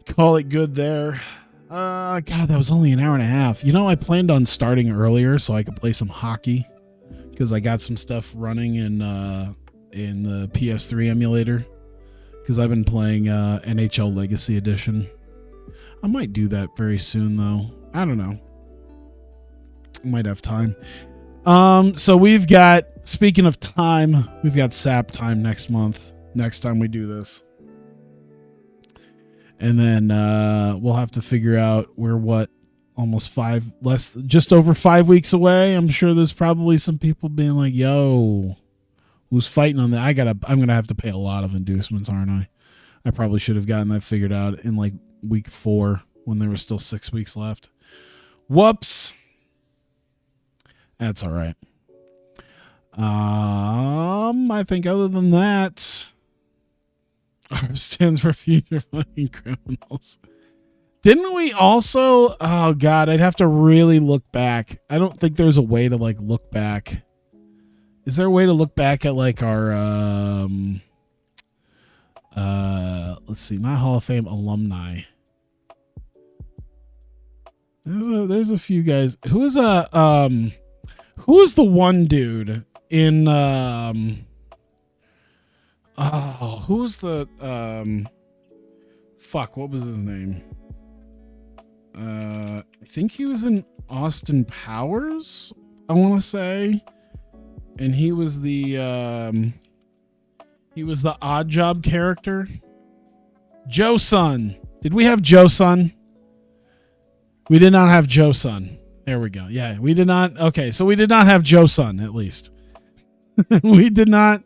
Call it good there. God, that was only an hour and a half. You know, I planned on starting earlier so I could play some hockey because I got some stuff running in the PS3 emulator because I've been playing NHL Legacy Edition. I might do that very soon, though. I don't know. I might have time. So we've got, speaking of time, we've got SAP time next month. Next time we do this. And then we'll have to figure out what just over 5 weeks away. I'm sure there's probably some people being like, yo, who's fighting on that? I'm going to have to pay a lot of inducements, aren't I? I probably should have gotten that figured out in like week 4 when there was still 6 weeks left. Whoops. That's all right. I think other than that, R stands for future fucking criminals. Didn't we also? Oh God, I'd have to really look back. I don't think there's a way to like look back. Is there a way to look back at like our let's see, not Hall of Fame alumni? There's a few guys. Who was the one dude in who's the fuck, what was his name? I think he was in Austin Powers, I want to say, and he was the Odd Job character. Joe Son. Did we have Joe Son? We did not have Joe Son. There we go. Yeah, we did not. Okay, so we did not have Joe Son, at least. We did not.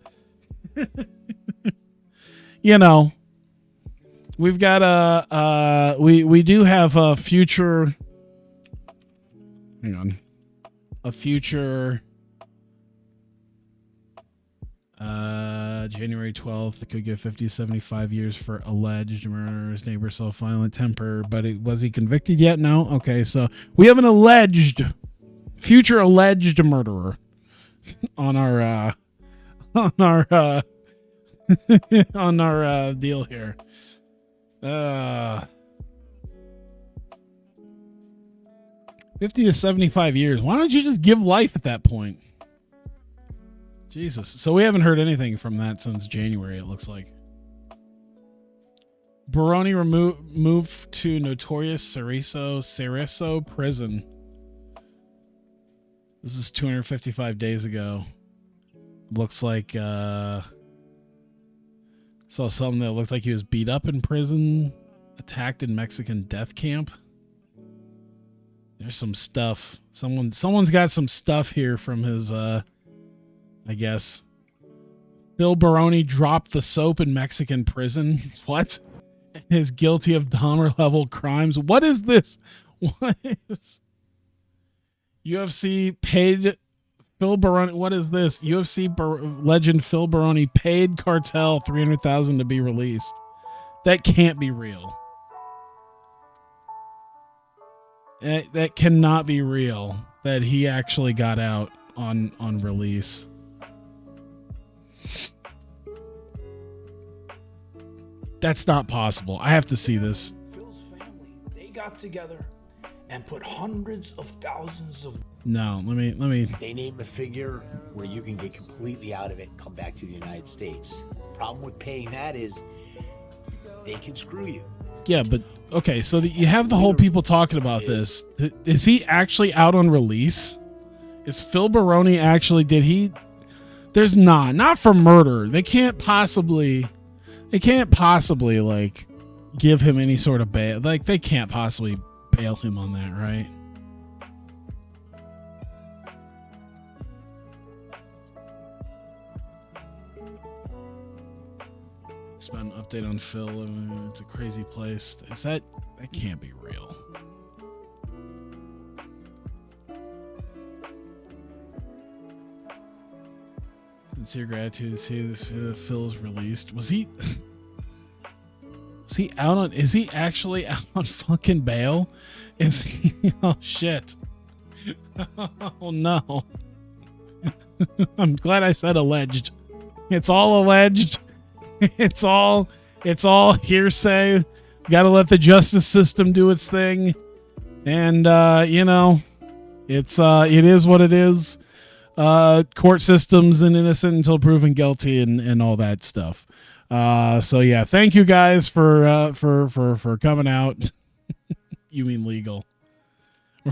You know, we've got we do have a future. Hang on, a future. January 12th could get 50 to 75 years for alleged murder. His neighbor self-violent temper, but was he convicted yet? No. Okay, so we have an future alleged murderer on our on our deal here. 50 to 75 years. Why don't you just give life at that point? Jesus. So we haven't heard anything from that since January, it looks like. Baroni moved to notorious Cereso prison. This is 255 days ago. Looks like saw something that looked like he was beat up in prison, attacked in Mexican death camp. There's some stuff. Someone's got some stuff here from his I guess. Phil Baroni dropped the soap in Mexican prison. What? Is guilty of Dahmer level crimes. What is this? What is UFC paid Phil Baroni? What is this? UFC legend Phil Baroni paid cartel $300,000 to be released. That can't be real. That cannot be real. That he actually got out on release. That's not possible. I have to see this. Phil's family, they got together and put hundreds of thousands of... No, let me... They name a figure where you can get completely out of it and come back to the United States. Problem with paying that is they can screw you. Yeah, but... Okay, so you have the whole people talking about this. Is he actually out on release? Is Phil Baroni actually... Did he... There's not for murder. They can't possibly like give him any sort of bail. Like they can't possibly bail him on that, right? It's been an update on Phil. It's a crazy place. That can't be real. Sincere gratitude to see this Phil's released. Was he out on... Is he actually out on fucking bail? Is he... Oh, shit. Oh, no. I'm glad I said alleged. It's all alleged. It's all hearsay. Got to let the justice system do its thing. And, it is what it is. Court systems and innocent until proven guilty and all that stuff. So yeah, thank you guys for coming out. You mean legal?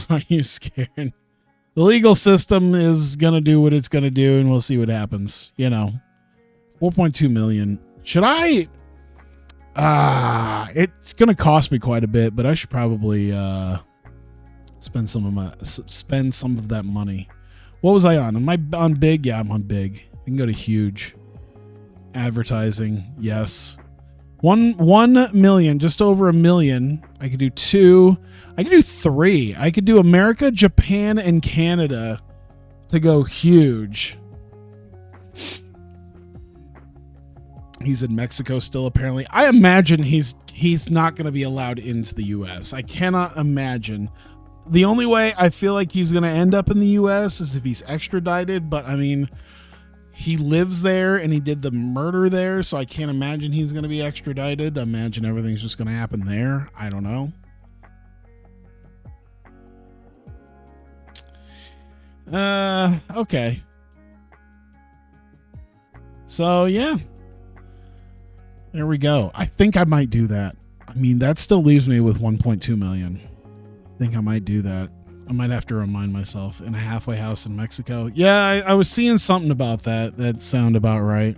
Are you scared? The legal system is gonna do what it's gonna do, and we'll see what happens. 4.2 million. Should I? It's gonna cost me quite a bit, but I should probably Spend some of that money. What was I on? Am I on big? Yeah, I'm on big. I can go to huge. Advertising, yes. 1 million, just over 1 million. I could do 2. I could do 3. I could do America, Japan, and Canada to go huge. He's in Mexico still, apparently. I imagine he's not going to be allowed into the U.S. I cannot imagine. The only way I feel like he's going to end up in the U.S. is if he's extradited, but I mean, he lives there and he did the murder there, so I can't imagine he's going to be extradited. I imagine everything's just going to happen there. I don't know. Okay. So, yeah. There we go. I think I might do that. I mean, that still leaves me with 1.2 million. I think I might do that. I might have to remind myself. In a halfway house in Mexico. Yeah, I was seeing something about that. That sounded about right.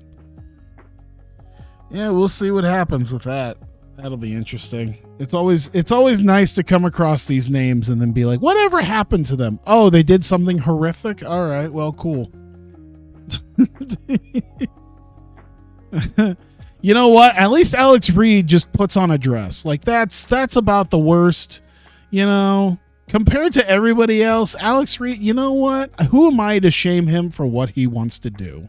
Yeah, we'll see what happens with that. That'll be interesting. It's always nice to come across these names and then be like, whatever happened to them? Oh, they did something horrific? All right, well, cool. You know what? At least Alex Reed just puts on a dress. Like that's about the worst, you know, compared to everybody else. Alex Reed, you know what? Who am I to shame him for what he wants to do?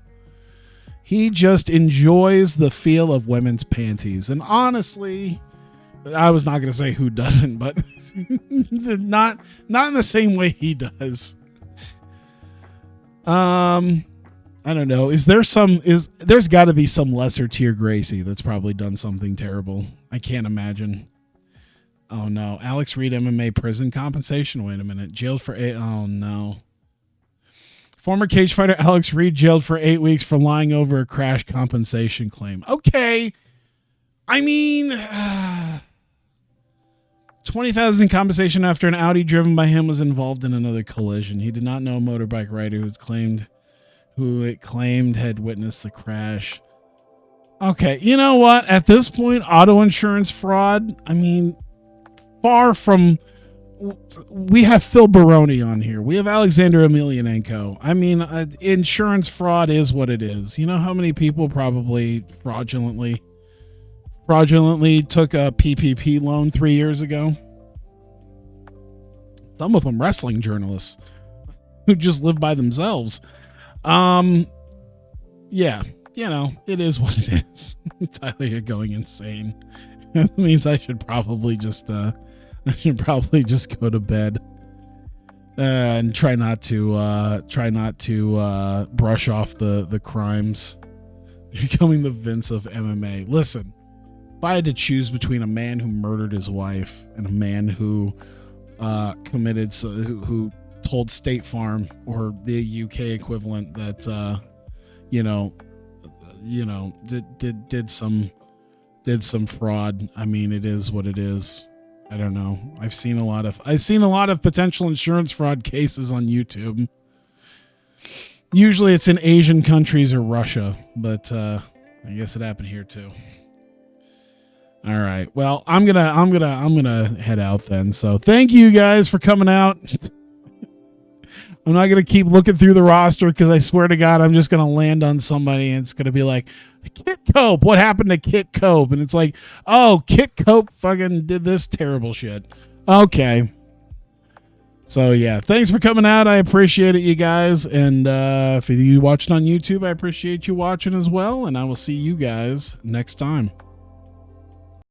He just enjoys the feel of women's panties. And honestly, I was not going to say who doesn't, but not in the same way he does. I don't know. There's got to be some lesser tier Gracie that's probably done something terrible. I can't imagine. Oh no. Alex Reed MMA prison compensation. Wait a minute. Jailed for 8. Oh no. Former cage fighter Alex Reed jailed for 8 weeks for lying over a crash compensation claim. Okay. I mean, 20,000 compensation after an Audi driven by him was involved in another collision. He did not know a motorbike rider who it claimed had witnessed the crash. Okay, you know what? At this point, auto insurance fraud, I mean, far from... We have Phil Baroni on here. We have Alexander Emelianenko. I mean, insurance fraud is what it is. You know how many people probably fraudulently took a PPP loan 3 years ago? Some of them wrestling journalists who just live by themselves. Yeah, you know, it is what it is. Tyler, you're going insane. That means I should probably just go to bed and try not to brush off the crimes. Becoming the Vince of MMA. Listen, if I had to choose between a man who murdered his wife and a man who who told State Farm or the UK equivalent that did some fraud. I mean, it is what it is. I don't know. I've seen a lot of potential insurance fraud cases on YouTube. Usually it's in Asian countries or Russia, but I guess it happened here too. All right. Well, I'm gonna head out then. So thank you guys for coming out. I'm not going to keep looking through the roster because I swear to God, I'm just going to land on somebody and it's going to be like, Kit Cope, what happened to Kit Cope? And it's like, oh, Kit Cope fucking did this terrible shit. Okay. So, yeah, thanks for coming out. I appreciate it, you guys. And for you watching on YouTube, I appreciate you watching as well. And I will see you guys next time.